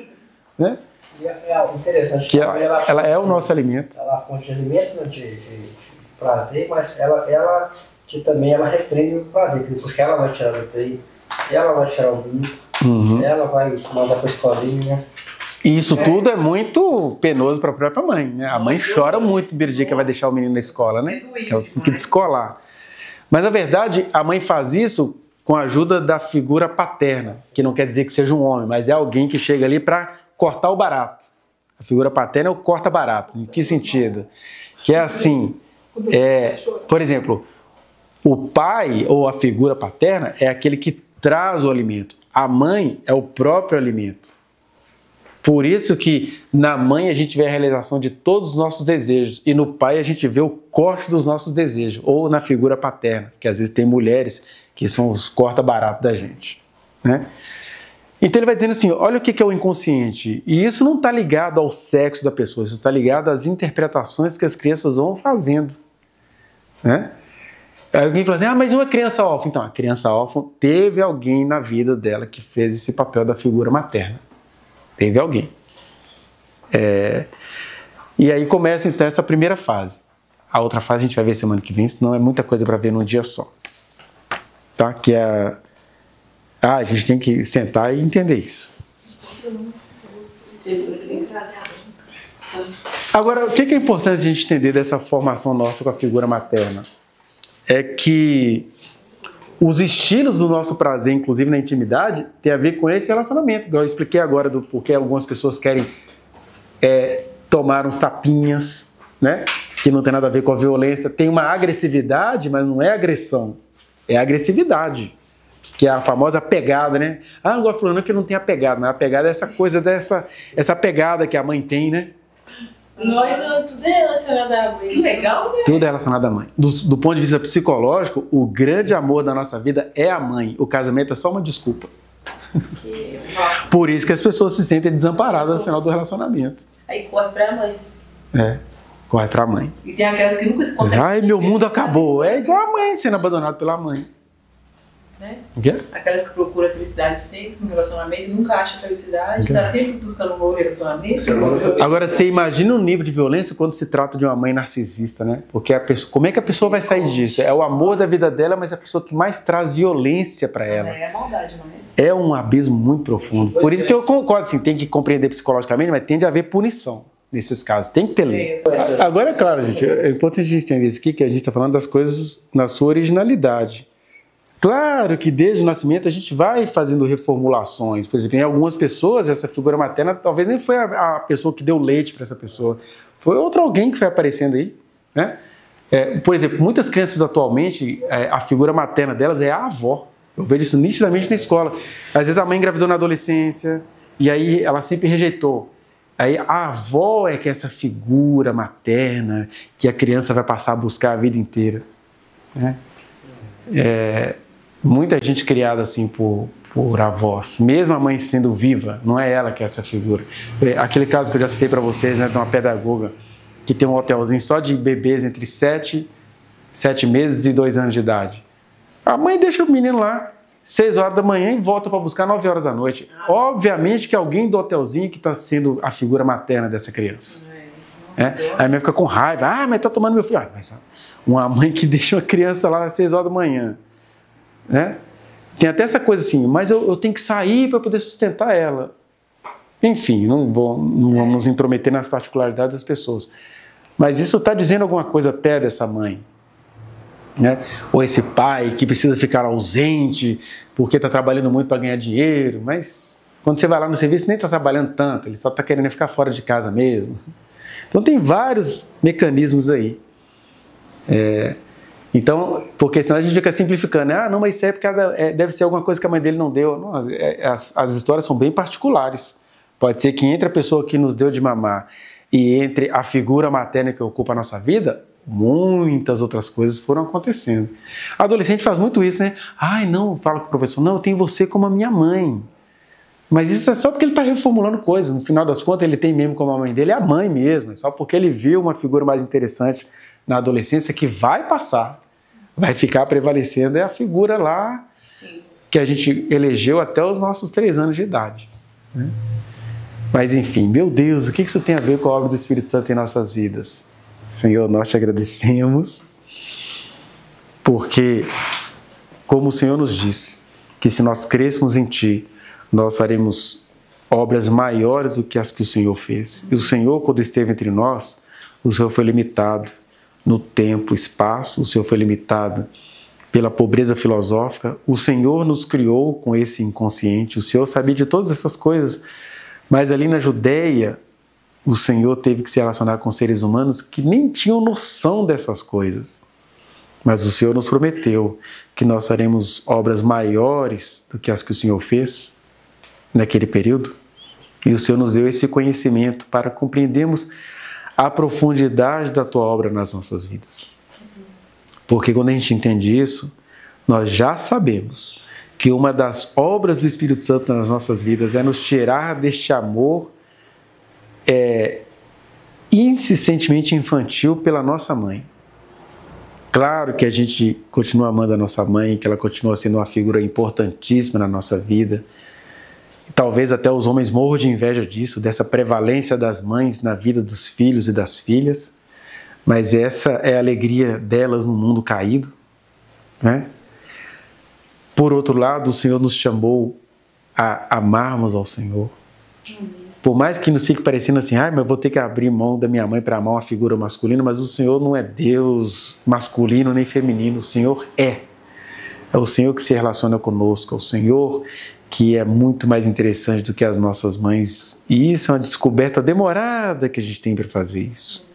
né? E é interessante que ela é o nosso alimento. Ela é a fonte de alimento, né, de prazer, mas ela também reprime o prazer, porque ela vai tirar do peito, ela vai tirar o bico, ela vai mandar para a escolinha. E isso tudo é muito penoso para a própria mãe, né? A mãe chora muito no primeiro dia que vai deixar o menino na escola, né? Que ela tem que descolar. Mas na verdade a mãe faz isso com a ajuda da figura paterna, que não quer dizer que seja um homem, mas é alguém que chega ali para cortar o barato. A figura paterna é o corta-barato. Em que sentido? Que é assim, por exemplo, o pai ou a figura paterna é aquele que traz o alimento. A mãe é o próprio alimento. Por isso que na mãe a gente vê a realização de todos os nossos desejos e no pai a gente vê o corte dos nossos desejos, ou na figura paterna, que às vezes tem mulheres que são os corta-barato da gente, né? Então ele vai dizendo assim, olha o que é o inconsciente. E isso não está ligado ao sexo da pessoa, isso está ligado às interpretações que as crianças vão fazendo, né? Aí alguém fala assim, mas uma criança órfã. Então, a criança órfã teve alguém na vida dela que fez esse papel da figura materna. Teve alguém. E aí começa então essa primeira fase. A outra fase a gente vai ver semana que vem, senão é muita coisa para ver num dia só. Tá? Que é A gente tem que sentar e entender isso. Agora, o que é importante a gente entender dessa formação nossa com a figura materna? É que os estilos do nosso prazer, inclusive na intimidade, tem a ver com esse relacionamento. Igual eu expliquei agora do porquê algumas pessoas querem tomar uns tapinhas, né? Que não tem nada a ver com a violência. Tem uma agressividade, mas não é agressão. É agressividade. Que é a famosa pegada, né? Ah, não gosto falando que não tem a pegada, mas a pegada é essa coisa essa pegada que a mãe tem, né? Nós, tudo é relacionado à mãe. Que legal, né? Tudo é relacionado à mãe. Do ponto de vista psicológico, o grande amor da nossa vida é a mãe. O casamento é só uma desculpa. Por isso que as pessoas se sentem desamparadas no final do relacionamento. Aí corre pra mãe. Corre pra mãe. E tem aquelas que nunca se conseguem. Ai, meu mundo acabou. É igual a mãe sendo abandonada pela mãe. Né? O quê? Aquelas que procuram felicidade sempre no relacionamento, nunca acham felicidade, tá sempre buscando um novo relacionamento. Agora, você imagina o nível de violência quando se trata de uma mãe narcisista, né? Porque a pessoa, como é que a pessoa vai sair disso? É o amor da vida dela, mas é a pessoa que mais traz violência para ela. É a maldade, não é? É um abismo muito profundo. Por isso que eu concordo, assim, tem que compreender psicologicamente, mas tende a haver punição nesses casos. Tem que ter lei. Agora, é claro, gente, é importante a gente entender isso aqui, que a gente está falando das coisas na sua originalidade. Claro que desde o nascimento a gente vai fazendo reformulações. Por exemplo, em algumas pessoas, essa figura materna talvez nem foi a pessoa que deu leite para essa pessoa. Foi outro alguém que foi aparecendo aí, né? Por exemplo, muitas crianças atualmente, a figura materna delas é a avó. Eu vejo isso nitidamente na escola. Às vezes a mãe engravidou na adolescência e aí ela sempre rejeitou. Aí a avó é que é essa figura materna que a criança vai passar a buscar a vida inteira, né? Muita gente criada assim por avós, mesmo a mãe sendo viva, não é ela que é essa figura. Aquele caso que eu já citei para vocês, né, de uma pedagoga que tem um hotelzinho só de bebês entre 7 meses e 2 anos de idade. A mãe deixa o menino lá 6 horas da manhã e volta para buscar 9 horas da noite. Obviamente que alguém do hotelzinho que está sendo a figura materna dessa criança. Aí a mãe fica com raiva. Ah, mas está tomando meu filho. Mas uma mãe que deixa uma criança lá às 6 horas da manhã, né? Tem até essa coisa assim, mas eu tenho que sair para poder sustentar ela. Enfim, não vamos nos intrometer nas particularidades das pessoas. Mas isso está dizendo alguma coisa até dessa mãe, né? Ou esse pai que precisa ficar ausente porque está trabalhando muito para ganhar dinheiro, mas quando você vai lá no serviço nem está trabalhando tanto, ele só está querendo ficar fora de casa mesmo. Então tem vários mecanismos aí. Então, porque senão a gente fica simplificando, não, mas isso é porque deve ser alguma coisa que a mãe dele não deu. Não, as histórias são bem particulares. Pode ser que entre a pessoa que nos deu de mamar e entre a figura materna que ocupa a nossa vida, muitas outras coisas foram acontecendo. A adolescente faz muito isso, né? Ai, não, fala com o professor, não, eu tenho você como a minha mãe. Mas isso é só porque ele está reformulando coisas. No final das contas, ele tem mesmo como a mãe dele, é a mãe mesmo. É só porque ele viu uma figura mais interessante na adolescência que vai passar, vai ficar prevalecendo, é a figura lá que a gente elegeu até os nossos 3 anos de idade, né? Mas enfim, meu Deus, o que isso tem a ver com a obra do Espírito Santo em nossas vidas? Senhor, nós te agradecemos, porque, como o Senhor nos disse, que se nós crêssemos em Ti, nós faremos obras maiores do que as que o Senhor fez. E o Senhor, quando esteve entre nós, o Senhor foi limitado no tempo, espaço, o Senhor foi limitado pela pobreza filosófica. O Senhor nos criou com esse inconsciente, o Senhor sabia de todas essas coisas, mas ali na Judéia, o Senhor teve que se relacionar com seres humanos que nem tinham noção dessas coisas. Mas o Senhor nos prometeu que nós faremos obras maiores do que as que o Senhor fez naquele período. E o Senhor nos deu esse conhecimento para compreendermos a profundidade da Tua obra nas nossas vidas. Porque quando a gente entende isso, nós já sabemos que uma das obras do Espírito Santo nas nossas vidas é nos tirar deste amor insistentemente infantil pela nossa mãe. Claro que a gente continua amando a nossa mãe, que ela continua sendo uma figura importantíssima na nossa vida. Talvez até os homens morram de inveja disso, dessa prevalência das mães na vida dos filhos e das filhas. Mas essa é a alegria delas no mundo caído, né? Por outro lado, o Senhor nos chamou a amarmos ao Senhor. Por mais que nos fique parecendo assim, mas eu vou ter que abrir mão da minha mãe para amar uma figura masculina, mas o Senhor não é Deus masculino nem feminino, o Senhor é. É o Senhor que se relaciona conosco, é o Senhor que é muito mais interessante do que as nossas mães. E isso é uma descoberta demorada que a gente tem para fazer isso.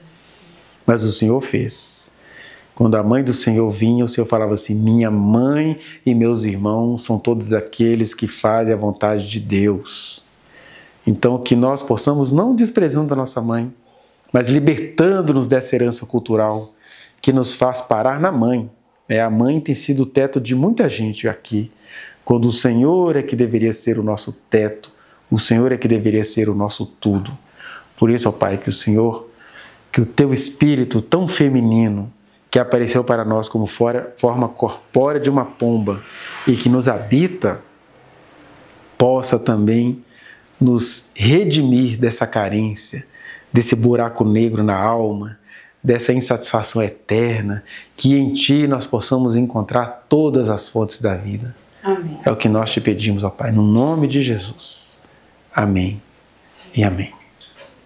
Mas o Senhor fez. Quando a mãe do Senhor vinha, o Senhor falava assim, minha mãe e meus irmãos são todos aqueles que fazem a vontade de Deus. Então, que nós possamos, não desprezando a nossa mãe, mas libertando-nos dessa herança cultural que nos faz parar na mãe. A mãe tem sido o teto de muita gente aqui, quando o Senhor é que deveria ser o nosso teto, o Senhor é que deveria ser o nosso tudo. Por isso, ó Pai, que o Teu Espírito tão feminino, que apareceu para nós como forma corpórea de uma pomba e que nos habita, possa também nos redimir dessa carência, desse buraco negro na alma, dessa insatisfação eterna, que em Ti nós possamos encontrar todas as fontes da vida. Amém. É o que nós te pedimos, ó Pai, no nome de Jesus. Amém e amém.